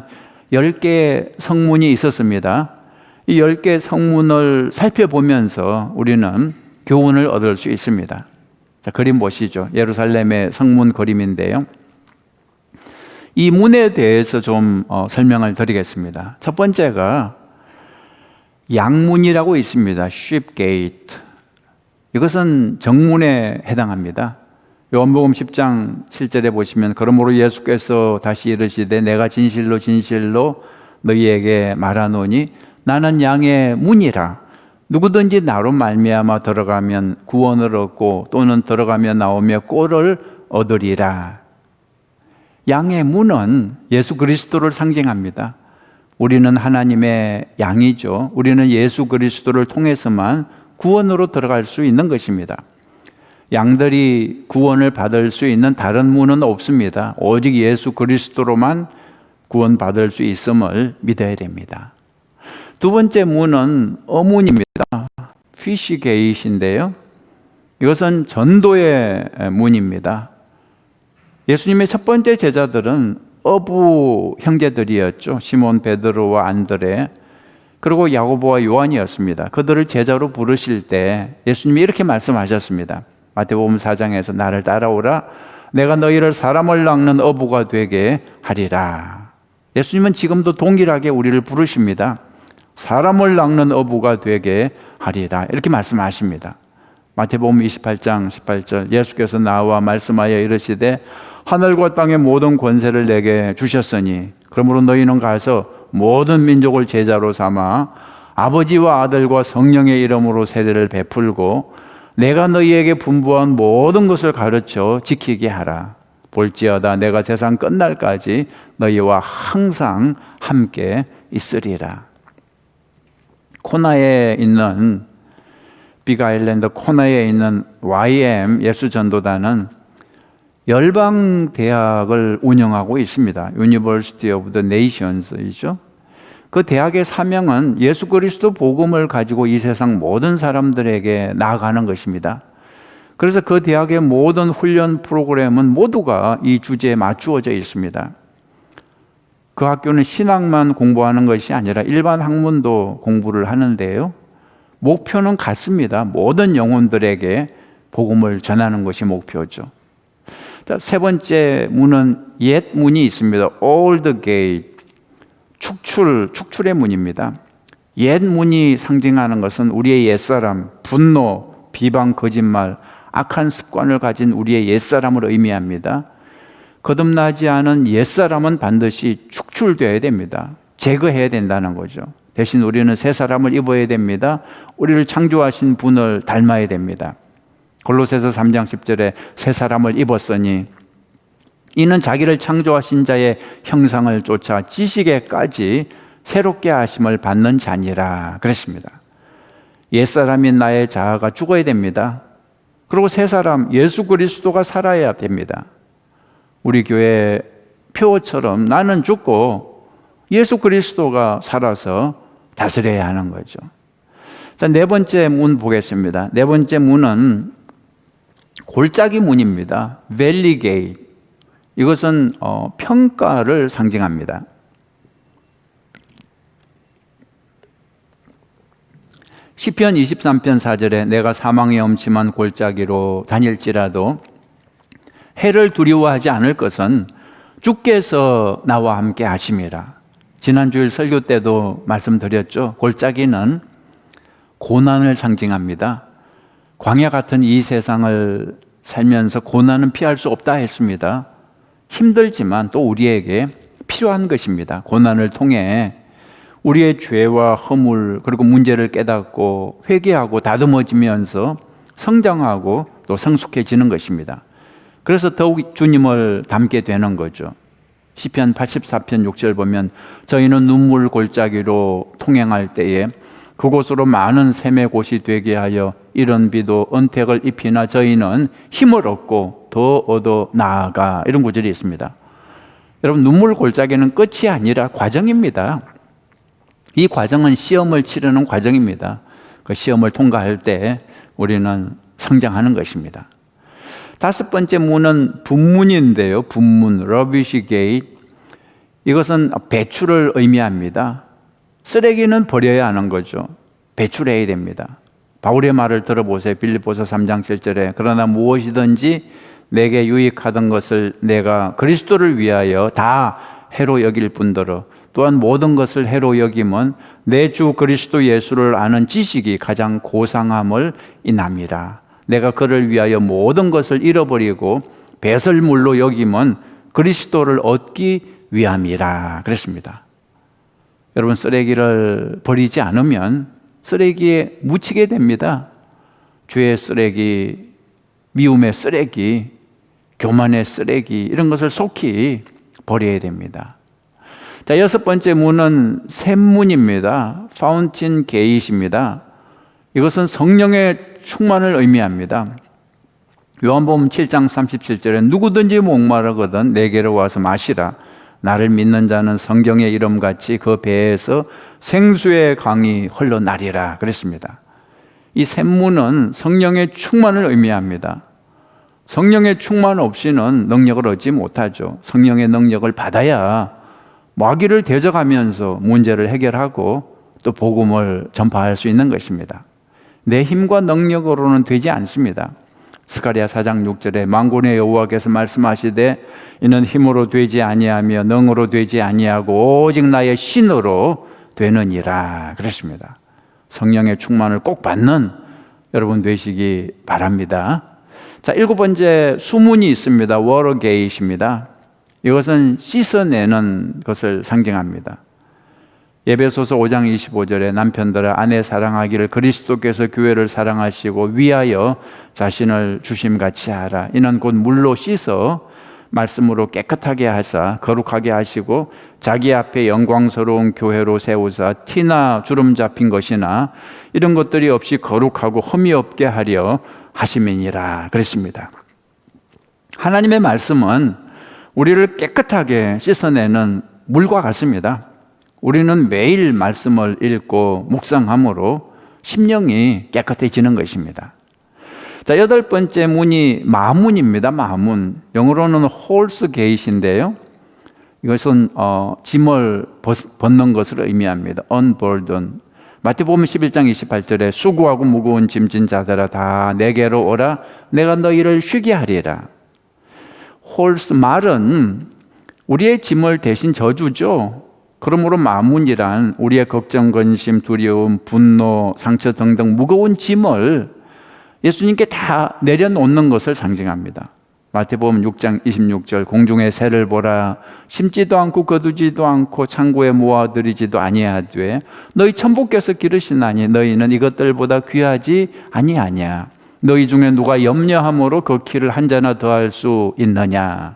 Speaker 5: 10개의 성문이 있었습니다. 이 10개의 성문을 살펴보면서 우리는 교훈을 얻을 수 있습니다. 자, 그림 보시죠. 예루살렘의 성문 그림인데요. 이 문에 대해서 좀 설명을 드리겠습니다. 첫 번째가 양문이라고 있습니다. sheep gate. 이것은 정문에 해당합니다. 요한복음 10장 7절에 보시면 그러므로 예수께서 다시 이르시되 내가 진실로 진실로 너희에게 말하노니 나는 양의 문이라. 누구든지 나로 말미암아 들어가면 구원을 얻고 또는 들어가며 나오며 꼴을 얻으리라. 양의 문은 예수 그리스도를 상징합니다. 우리는 하나님의 양이죠. 우리는 예수 그리스도를 통해서만 구원으로 들어갈 수 있는 것입니다. 양들이 구원을 받을 수 있는 다른 문은 없습니다. 오직 예수 그리스도로만 구원받을 수 있음을 믿어야 됩니다. 두 번째 문은 어문입니다. 피시 게이트인데요. 이것은 전도의 문입니다. 예수님의 첫 번째 제자들은 어부 형제들이었죠. 시몬 베드로와 안드레 그리고 야고보와 요한이었습니다. 그들을 제자로 부르실 때 예수님이 이렇게 말씀하셨습니다. 마태복음 4장에서 나를 따라오라 내가 너희를 사람을 낚는 어부가 되게 하리라. 예수님은 지금도 동일하게 우리를 부르십니다. 사람을 낚는 어부가 되게 하리라 이렇게 말씀하십니다. 마태복음 28장 18절 예수께서 나와 말씀하여 이르시되 하늘과 땅의 모든 권세를 내게 주셨으니 그러므로 너희는 가서 모든 민족을 제자로 삼아 아버지와 아들과 성령의 이름으로 세례를 베풀고 내가 너희에게 분부한 모든 것을 가르쳐 지키게 하라. 볼지어다 내가 세상 끝날까지 너희와 항상 함께 있으리라. 코나에 있는 빅아일랜드 코나에 있는 YM 예수전도단은 열방 대학을 운영하고 있습니다. University of the Nations이죠. 그 대학의 사명은 예수 그리스도 복음을 가지고 이 세상 모든 사람들에게 나아가는 것입니다. 그래서 그 대학의 모든 훈련 프로그램은 모두가 이 주제에 맞추어져 있습니다. 그 학교는 신학만 공부하는 것이 아니라 일반 학문도 공부를 하는데요. 목표는 같습니다. 모든 영혼들에게 복음을 전하는 것이 목표죠. 자, 세 번째 문은 옛 문이 있습니다. Old Gate. 축출의 문입니다. 옛 문이 상징하는 것은 우리의 옛사람, 분노, 비방, 거짓말, 악한 습관을 가진 우리의 옛사람을 의미합니다. 거듭나지 않은 옛사람은 반드시 축출되어야 됩니다. 제거해야 된다는 거죠. 대신 우리는 새 사람을 입어야 됩니다. 우리를 창조하신 분을 닮아야 됩니다. 골로새서 3장 10절에 새 사람을 입었으니 이는 자기를 창조하신 자의 형상을 쫓아 지식에까지 새롭게 하심을 받는 자니라 그랬습니다. 옛사람인 나의 자아가 죽어야 됩니다. 그리고 새 사람 예수 그리스도가 살아야 됩니다. 우리 교회 표어처럼 나는 죽고 예수 그리스도가 살아서 다스려야 하는 거죠. 자, 네 번째 문 보겠습니다. 네 번째 문은 골짜기 문입니다. 밸리 게이트. 이것은 평가를 상징합니다. 시편 23편 4절에 내가 사망의 엄침한 골짜기로 다닐지라도 해를 두려워하지 않을 것은 주께서 나와 함께 하심이라. 지난주일 설교 때도 말씀드렸죠. 골짜기는 고난을 상징합니다. 광야 같은 이 세상을 살면서 고난은 피할 수 없다 했습니다. 힘들지만 또 우리에게 필요한 것입니다. 고난을 통해 우리의 죄와 허물 그리고 문제를 깨닫고 회개하고 다듬어지면서 성장하고 또 성숙해지는 것입니다. 그래서 더욱 주님을 닮게 되는 거죠. 시편 84편 6절 보면 저희는 눈물 골짜기로 통행할 때에 그곳으로 많은 샘의 곳이 되게 하여 이런 비도 은택을 입히나 저희는 힘을 얻고 더 얻어 나아가 이런 구절이 있습니다. 여러분 눈물 골짜기는 끝이 아니라 과정입니다. 이 과정은 시험을 치르는 과정입니다. 그 시험을 통과할 때 우리는 성장하는 것입니다. 다섯 번째 문은 분문인데요. 분문, 러비시 게이트. 이것은 배출을 의미합니다. 쓰레기는 버려야 하는 거죠. 배출해야 됩니다. 바울의 말을 들어보세요. 빌립보서 3장 7절에 그러나 무엇이든지 내게 유익하던 것을 내가 그리스도를 위하여 다 해로 여길 뿐더러 또한 모든 것을 해로 여김은 내 주 그리스도 예수를 아는 지식이 가장 고상함을 인함이라. 내가 그를 위하여 모든 것을 잃어버리고 배설물로 여김은 그리스도를 얻기 위함이라 그랬습니다. 여러분, 쓰레기를 버리지 않으면 쓰레기에 묻히게 됩니다. 죄의 쓰레기, 미움의 쓰레기, 교만의 쓰레기, 이런 것을 속히 버려야 됩니다. 자, 6번째 문은 샘문입니다. 파운틴 게이트입니다. 이것은 성령의 충만을 의미합니다. 요한복음 7장 37절에 누구든지 목마르거든 내게로 와서 마시라. 나를 믿는 자는 성경의 이름같이 그 배에서 생수의 강이 흘러나리라 그랬습니다. 이 샘문은 성령의 충만을 의미합니다. 성령의 충만 없이는 능력을 얻지 못하죠. 성령의 능력을 받아야 마귀를 대적하면서 문제를 해결하고 또 복음을 전파할 수 있는 것입니다. 내 힘과 능력으로는 되지 않습니다. 스가랴 4장 6절에 만군의 여호와께서 말씀하시되 이는 힘으로 되지 아니하며 능으로 되지 아니하고 오직 나의 신으로 되느니라 그랬습니다. 성령의 충만을 꼭 받는 여러분 되시기 바랍니다. 자, 7번째 수문이 있습니다. 워터게이트입니다. 이것은 씻어내는 것을 상징합니다. 에베소서 5장 25절에 남편들아 아내 사랑하기를 그리스도께서 교회를 사랑하시고 위하여 자신을 주심같이 하라. 이는 곧 물로 씻어 말씀으로 깨끗하게 하사 거룩하게 하시고 자기 앞에 영광스러운 교회로 세우사 티나 주름 잡힌 것이나 이런 것들이 없이 거룩하고 흠이 없게 하려 하심이니라 그랬습니다. 하나님의 말씀은 우리를 깨끗하게 씻어내는 물과 같습니다. 우리는 매일 말씀을 읽고 묵상함으로 심령이 깨끗해지는 것입니다. 자, 8번째 문이 마문입니다. 마문. 영어로는 홀스 게이트인데요. 이것은 짐을 벗는 것을 의미합니다. unburden. 마태복음 11장 28절에 수고하고 무거운 짐진 자들아 다 내게로 오라 내가 너희를 쉬게 하리라. 홀스 말은 우리의 짐을 대신 져주죠. 그러므로 마문이란 우리의 걱정, 근심, 두려움, 분노, 상처 등등 무거운 짐을 예수님께 다 내려놓는 것을 상징합니다. 마태복음 6장 26절 공중의 새를 보라 심지도 않고 거두지도 않고 창고에 모아들이지도 아니하되 너희 천부께서 기르시나니 너희는 이것들보다 귀하지 아니하냐. 너희 중에 누가 염려함으로 그 키를 한 자나 더할 수 있느냐.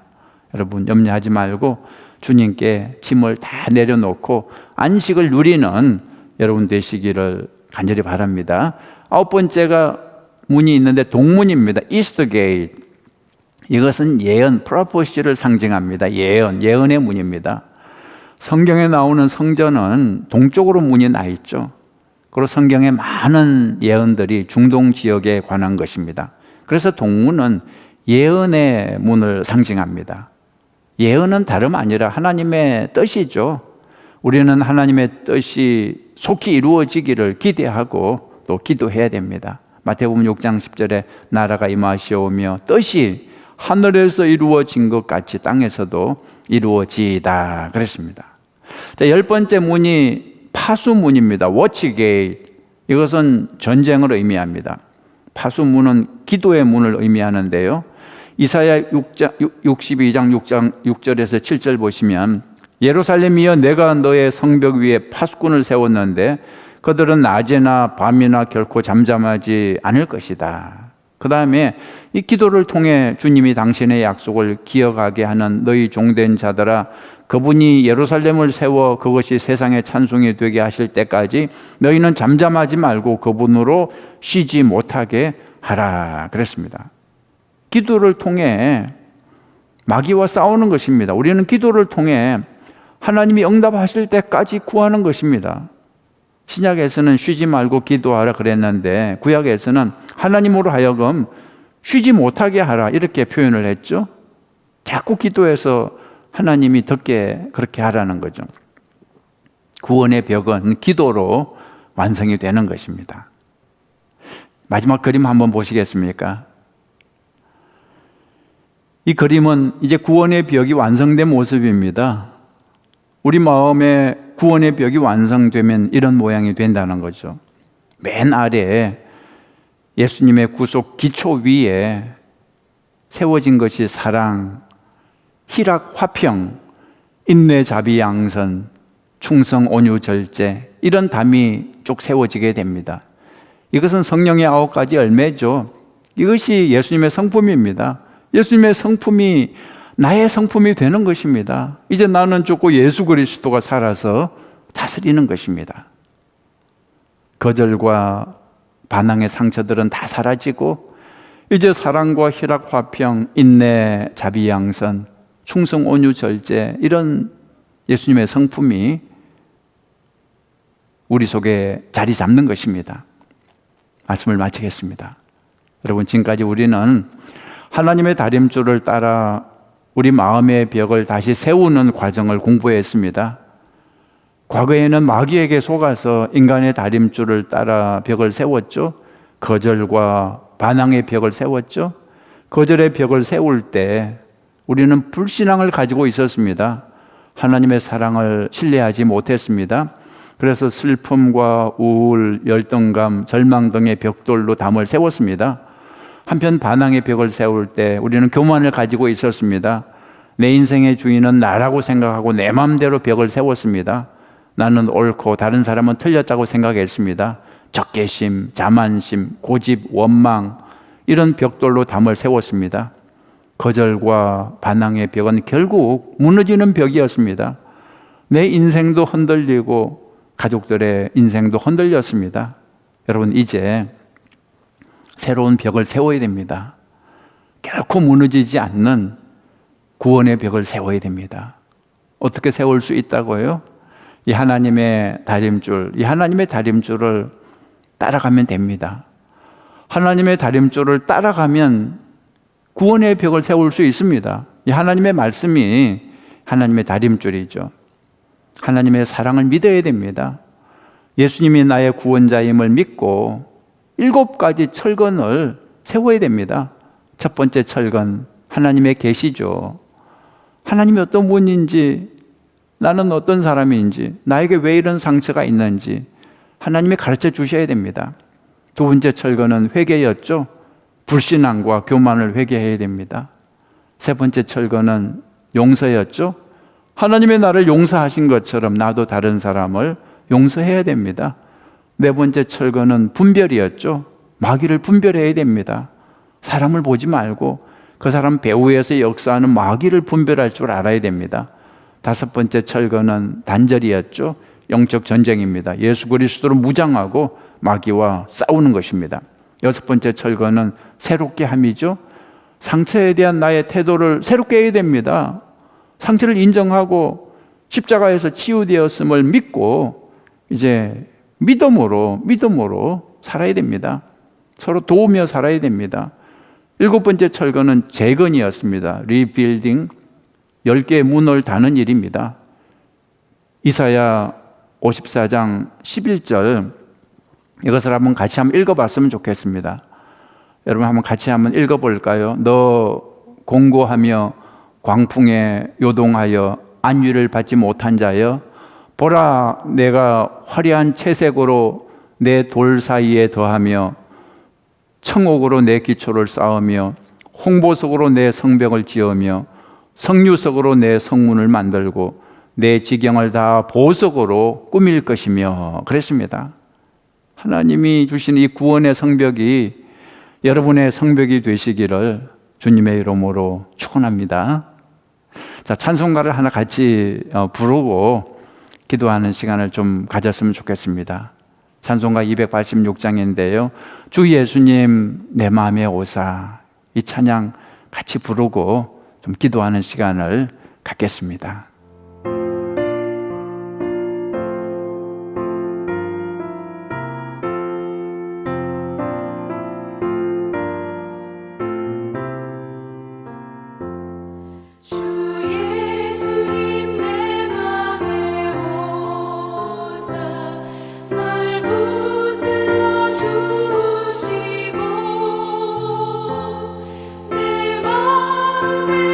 Speaker 5: 여러분 염려하지 말고 주님께 짐을 다 내려놓고 안식을 누리는 여러분 되시기를 간절히 바랍니다. 9번째가 문이 있는데 동문입니다. 이스터 게이트. 이것은 예언, 프로포시를 상징합니다. 예언의 문입니다. 성경에 나오는 성전은 동쪽으로 문이 나 있죠. 그리고 성경에 많은 예언들이 중동 지역에 관한 것입니다. 그래서 동문은 예언의 문을 상징합니다. 예언은 다름 아니라 하나님의 뜻이죠. 우리는 하나님의 뜻이 속히 이루어지기를 기대하고 또 기도해야 됩니다. 마태복음 6장 10절에 나라가 임하시오며 뜻이 하늘에서 이루어진 것 같이 땅에서도 이루어지이다 그랬습니다. 자, 10번째 문이 파수문입니다. 워치게이트. 이것은 전쟁을 의미합니다. 파수문은 기도의 문을 의미하는데요. 이사야 62장 6절에서 7절 보시면 예루살렘이여 내가 너의 성벽 위에 파수꾼을 세웠는데 그들은 낮에나 밤이나 결코 잠잠하지 않을 것이다. 그 다음에 이 기도를 통해 주님이 당신의 약속을 기억하게 하는 너희 종된 자들아 그분이 예루살렘을 세워 그것이 세상의 찬송이 되게 하실 때까지 너희는 잠잠하지 말고 그분으로 쉬지 못하게 하라 그랬습니다. 기도를 통해 마귀와 싸우는 것입니다. 우리는 기도를 통해 하나님이 응답하실 때까지 구하는 것입니다. 신약에서는 쉬지 말고 기도하라 그랬는데 구약에서는 하나님으로 하여금 쉬지 못하게 하라 이렇게 표현을 했죠. 자꾸 기도해서 하나님이 듣게 그렇게 하라는 거죠. 구원의 벽은 기도로 완성이 되는 것입니다. 마지막 그림 한번 보시겠습니까? 이 그림은 이제 구원의 벽이 완성된 모습입니다. 우리 마음에 구원의 벽이 완성되면 이런 모양이 된다는 거죠. 맨 아래에 예수님의 구속 기초 위에 세워진 것이 사랑, 희락, 화평, 인내, 자비, 양선, 충성, 온유, 절제, 이런 담이 쭉 세워지게 됩니다. 이것은 성령의 9가지 열매죠. 이것이 예수님의 성품입니다. 예수님의 성품이 나의 성품이 되는 것입니다. 이제 나는 죽고 예수 그리스도가 살아서 다스리는 것입니다. 거절과 반항의 상처들은 다 사라지고 이제 사랑과 희락, 화평, 인내, 자비, 양선, 충성, 온유, 절제, 이런 예수님의 성품이 우리 속에 자리 잡는 것입니다. 말씀을 마치겠습니다. 여러분, 지금까지 우리는 하나님의 다림줄을 따라 우리 마음의 벽을 다시 세우는 과정을 공부했습니다. 과거에는 마귀에게 속아서 인간의 다림줄을 따라 벽을 세웠죠. 거절과 반항의 벽을 세웠죠. 거절의 벽을 세울 때 우리는 불신앙을 가지고 있었습니다. 하나님의 사랑을 신뢰하지 못했습니다. 그래서 슬픔과 우울, 열등감, 절망 등의 벽돌로 담을 세웠습니다. 한편 반항의 벽을 세울 때 우리는 교만을 가지고 있었습니다. 내 인생의 주인은 나라고 생각하고 내 마음대로 벽을 세웠습니다. 나는 옳고 다른 사람은 틀렸다고 생각했습니다. 적개심, 자만심, 고집, 원망, 이런 벽돌로 담을 세웠습니다. 거절과 반항의 벽은 결국 무너지는 벽이었습니다. 내 인생도 흔들리고 가족들의 인생도 흔들렸습니다. 여러분, 이제 새로운 벽을 세워야 됩니다. 결코 무너지지 않는 구원의 벽을 세워야 됩니다. 어떻게 세울 수 있다고요? 이 하나님의 다림줄을 따라가면 됩니다. 하나님의 다림줄을 따라가면 구원의 벽을 세울 수 있습니다. 이 하나님의 말씀이 하나님의 다림줄이죠. 하나님의 사랑을 믿어야 됩니다. 예수님이 나의 구원자임을 믿고 7가지 철건을 세워야 됩니다. 첫 번째 철건, 하나님의 계시죠. 하나님이 어떤 분인지, 나는 어떤 사람인지, 나에게 왜 이런 상처가 있는지 하나님이 가르쳐 주셔야 됩니다. 두 번째 철거는 회개였죠. 불신앙과 교만을 회개해야 됩니다. 세 번째 철거는 용서였죠. 하나님의 나를 용서하신 것처럼 나도 다른 사람을 용서해야 됩니다. 네 번째 철거는 분별이었죠. 마귀를 분별해야 됩니다. 사람을 보지 말고 그 사람 배후에서 역사하는 마귀를 분별할 줄 알아야 됩니다. 다섯 번째 철거는 단절이었죠. 영적 전쟁입니다. 예수 그리스도로 무장하고 마귀와 싸우는 것입니다. 여섯 번째 철거는 새롭게 함이죠. 상처에 대한 나의 태도를 새롭게 해야 됩니다. 상처를 인정하고 십자가에서 치유되었음을 믿고 이제 믿음으로 살아야 됩니다. 서로 도우며 살아야 됩니다. 일곱 번째 철거는 재건이었습니다. 리빌딩, 10개의 문을 다는 일입니다. 이사야 54장 11절, 이것을 같이 한번 읽어봤으면 좋겠습니다. 여러분 한번 같이 한번 읽어볼까요? 너 공고하며 광풍에 요동하여 안위를 받지 못한 자여, 보라 내가 화려한 채색으로 내 돌 사이에 더하며 청옥으로 내 기초를 쌓으며 홍보석으로 내 성벽을 지으며 성류석으로 내 성문을 만들고 내 지경을 다 보석으로 꾸밀 것이며 그랬습니다. 하나님이 주신 이 구원의 성벽이 여러분의 성벽이 되시기를 주님의 이름으로 축원합니다. 자, 찬송가를 하나 같이 부르고 기도하는 시간을 좀 가졌으면 좋겠습니다. 찬송가 286장인데요. 주 예수님 내 마음에 오사, 이 찬양 같이 부르고 좀 기도하는 시간을 갖겠습니다.
Speaker 6: 내 마음에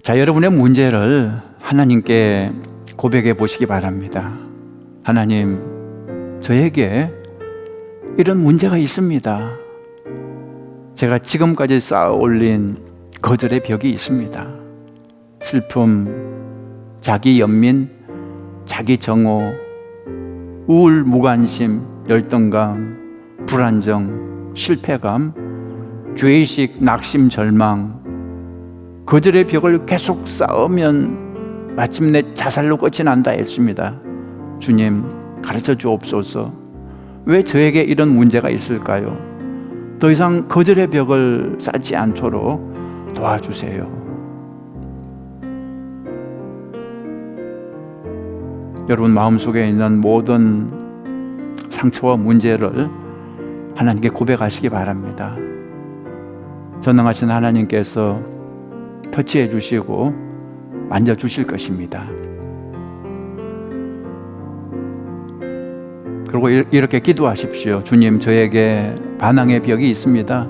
Speaker 5: 자, 여러분의 문제를 하나님께 고백해 보시기 바랍니다. 하나님, 저에게 이런 문제가 있습니다. 제가 지금까지 쌓아 올린 거절의 벽이 있습니다. 슬픔, 자기 연민, 자기 정오, 우울, 무관심, 열등감, 불안정, 실패감, 죄의식, 낙심, 절망, 거절의 벽을 계속 쌓으면 마침내 자살로 끝이 난다 했습니다. 주님, 가르쳐 주옵소서. 왜 저에게 이런 문제가 있을까요? 더 이상 거절의 벽을 쌓지 않도록 도와주세요. 여러분 마음속에 있는 모든 상처와 문제를 하나님께 고백하시기 바랍니다. 전능하신 하나님께서 터치해 주시고 만져 주실 것입니다. 그리고 이렇게 기도하십시오. 주님, 저에게 반항의 벽이 있습니다.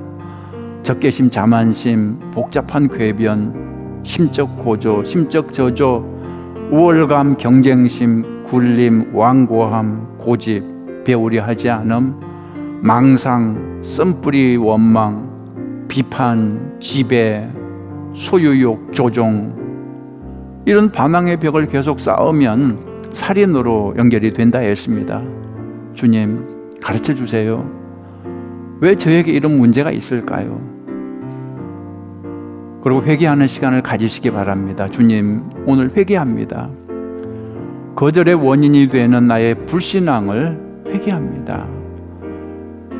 Speaker 5: 적개심, 자만심, 복잡한 궤변, 심적 고조, 심적 저조, 우월감, 경쟁심, 굴림, 완고함, 고집, 배우려 하지 않음, 망상, 쓴뿌리 원망, 비판, 지배, 소유욕, 조종, 이런 반항의 벽을 계속 쌓으면 살인으로 연결이 된다 했습니다. 주님, 가르쳐 주세요. 왜 저에게 이런 문제가 있을까요? 그리고 회개하는 시간을 가지시기 바랍니다. 주님, 오늘 회개합니다. 거절의 원인이 되는 나의 불신앙을 회개합니다.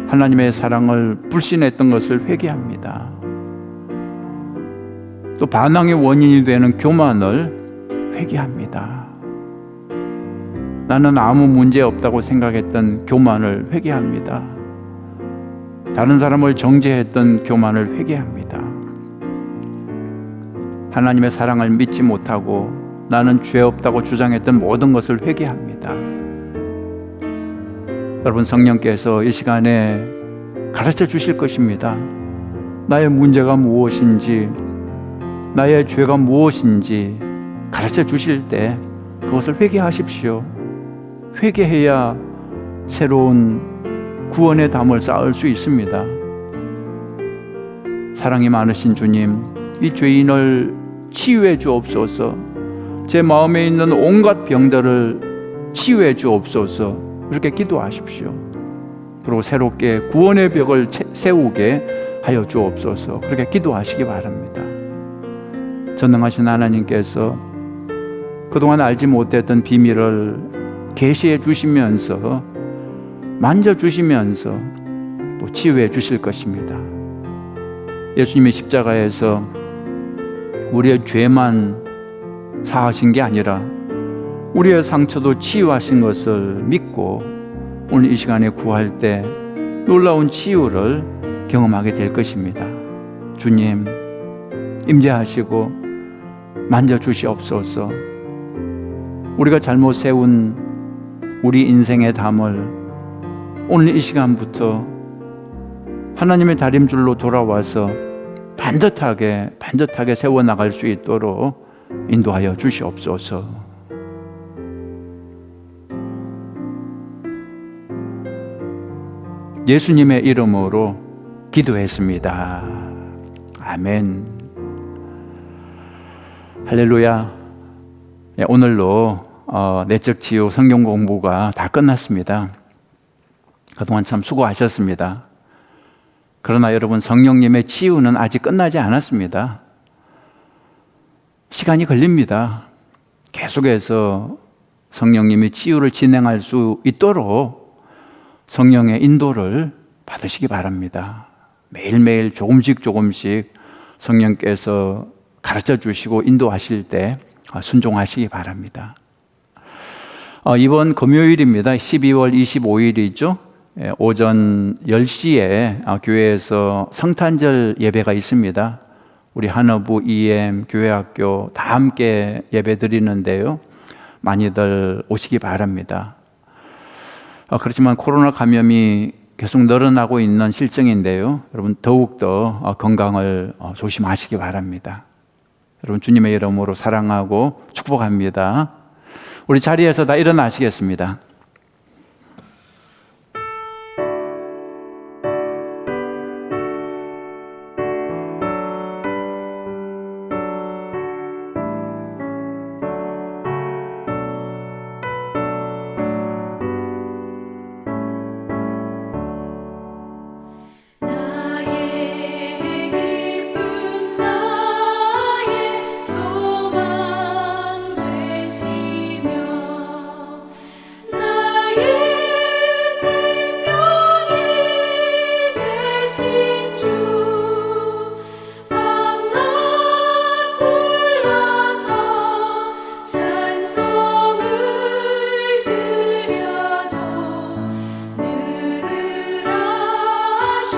Speaker 5: 하나님의 사랑을 불신했던 것을 회개합니다. 또 반항의 원인이 되는 교만을 회개합니다. 나는 아무 문제 없다고 생각했던 교만을 회개합니다. 다른 사람을 정죄했던 교만을 회개합니다. 하나님의 사랑을 믿지 못하고 나는 죄 없다고 주장했던 모든 것을 회개합니다. 여러분, 성령께서 이 시간에 가르쳐 주실 것입니다. 나의 문제가 무엇인지, 나의 죄가 무엇인지 가르쳐 주실 때 그것을 회개하십시오. 회개해야 새로운 구원의 담을 쌓을 수 있습니다. 사랑이 많으신 주님, 이 죄인을 치유해 주옵소서. 제 마음에 있는 온갖 병들을 치유해 주옵소서. 이렇게 기도하십시오. 그리고 새롭게 구원의 벽을 세우게 하여 주옵소서. 그렇게 기도하시기 바랍니다. 전능하신 하나님께서 그동안 알지 못했던 비밀을 계시해 주시면서 만져주시면서 또 치유해 주실 것입니다. 예수님이 십자가에서 우리의 죄만 사하신 게 아니라 우리의 상처도 치유하신 것을 믿고 오늘 이 시간에 구할 때 놀라운 치유를 경험하게 될 것입니다. 주님, 임재하시고 만져주시옵소서. 우리가 잘못 세운 우리 인생의 담을 오늘 이 시간부터 하나님의 다림줄로 돌아와서 반듯하게 세워나갈 수 있도록 인도하여 주시옵소서. 예수님의 이름으로 기도했습니다. 아멘. 할렐루야. 오늘로 내적 치유 성경 공부가 다 끝났습니다. 그동안 참 수고하셨습니다. 그러나 여러분, 성령님의 치유는 아직 끝나지 않았습니다. 시간이 걸립니다. 계속해서 성령님이 치유를 진행할 수 있도록 성령의 인도를 받으시기 바랍니다. 매일매일 조금씩 성령께서 가르쳐 주시고 인도하실 때 순종하시기 바랍니다. 이번 금요일입니다. 12월 25일이죠. 오전 10시에 교회에서 성탄절 예배가 있습니다. 우리 한어부 EM 교회학교 다 함께 예배 드리는데요. 많이들 오시기 바랍니다. 그렇지만 코로나 감염이 계속 늘어나고 있는 실정인데요. 여러분, 더욱더 건강을 조심하시기 바랍니다. 여러분 주님의 이름으로 사랑하고 축복합니다. 우리 자리에서 다 일어나시겠습니다.
Speaker 6: 나의 기쁨 나의 소망 되시며 나의 생명이 되신 주 밤낮 불러서 찬송을 드려도 늘 하신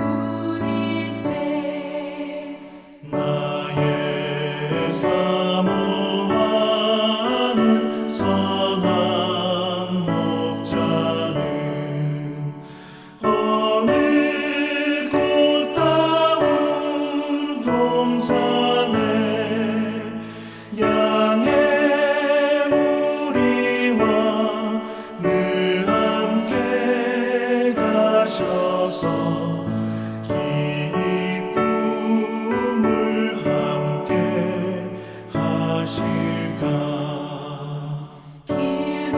Speaker 6: 마음뿐일세
Speaker 1: 나의 사모하는 선한 목자는 어느 꽃다운 동산에 양의 무리와 늘 함께 가셔서 기쁨을 함께 하실까.
Speaker 6: 길도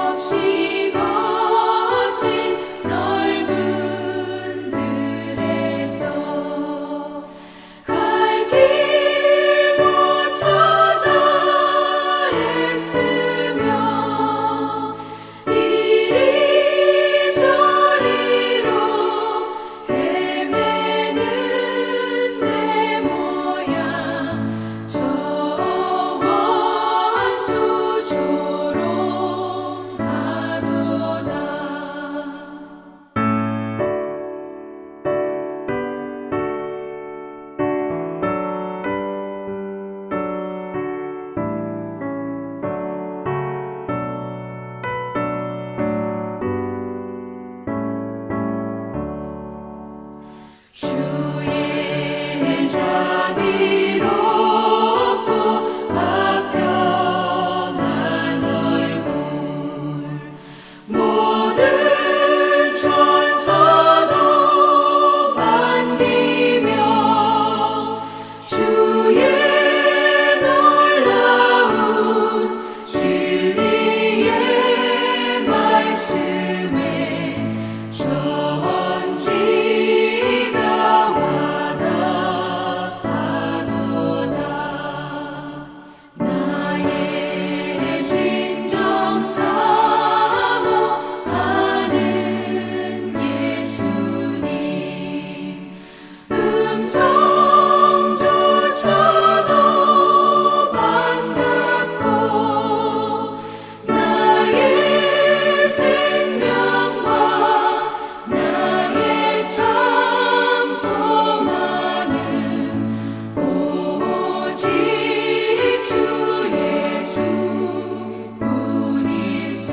Speaker 6: 없이 거친 넓은 들에서 갈 길 못 찾아 애쓰며 이리저리로 헤매는 내 모양 저 원수 조롱하도다. 주의 자비롭고 화평한 얼굴 모든 천사도 반기며 주의 놀라운 진리의 말씀에 전지가 와닿아도다. 나의 진정 사모하는 예수님 음성조차도 반갑고 나의 생명과 나의 참 소망은 오직 주 예수뿐일세.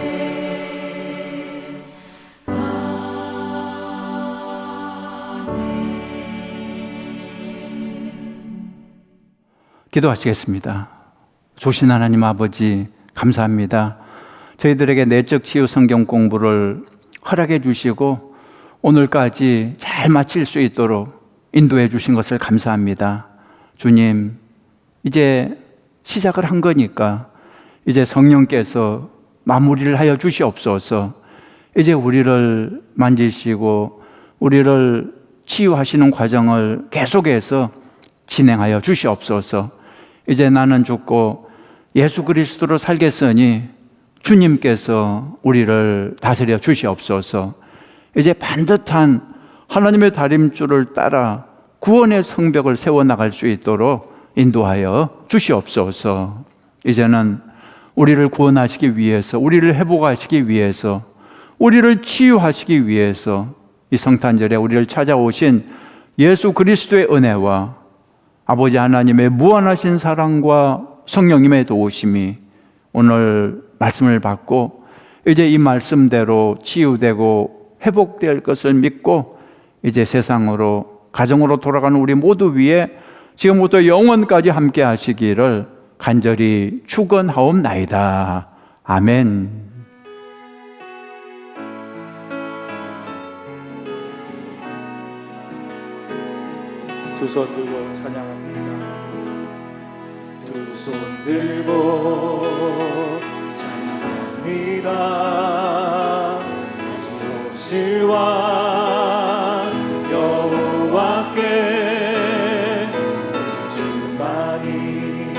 Speaker 5: 기도하시겠습니다. 조신 하나님 아버지 감사합니다. 저희들에게 내적 치유 성경 공부를 허락해 주시고 오늘까지 잘 마칠 수 있도록 인도해 주신 것을 감사합니다. 주님, 이제 시작을 한 거니까 이제 성령께서 마무리를 하여 주시옵소서. 이제 우리를 만지시고 우리를 치유하시는 과정을 계속해서 진행하여 주시옵소서. 이제 나는 죽고 예수 그리스도로 살겠으니 주님께서 우리를 다스려 주시옵소서. 이제 반듯한 하나님의 다림줄을 따라 구원의 성벽을 세워나갈 수 있도록 인도하여 주시옵소서. 이제는 우리를 구원하시기 위해서, 우리를 회복하시기 위해서, 우리를 치유하시기 위해서 이 성탄절에 우리를 찾아오신 예수 그리스도의 은혜와 아버지 하나님의 무한하신 사랑과 성령님의 도우심이 오늘 말씀을 받고 이제 이 말씀대로 치유되고 회복될 것을 믿고 이제 세상으로 가정으로 돌아가는 우리 모두 위에 지금부터 영원까지 함께 하시기를 간절히 축원하옵나이다. 아멘.
Speaker 2: 두 손 들고 찬양합니다. 두 손 들고 찬양합니다. 오실 왕 여호와께 주만이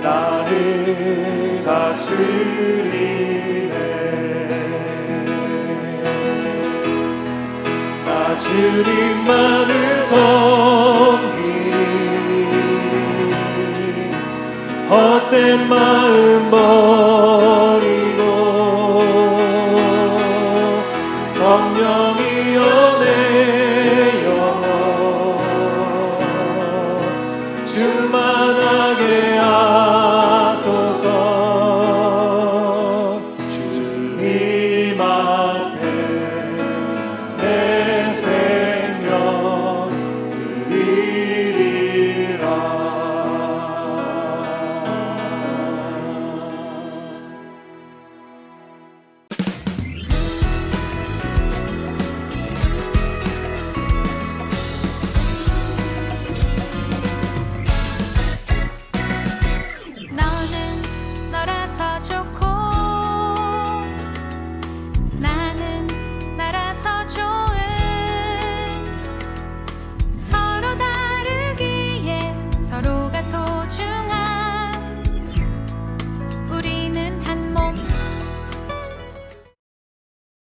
Speaker 2: 나를 다스리네. 나 주님만을 섬기리. 헛된 마음 버리고 성령이여 내 영혼 충만하게 하소서. 주님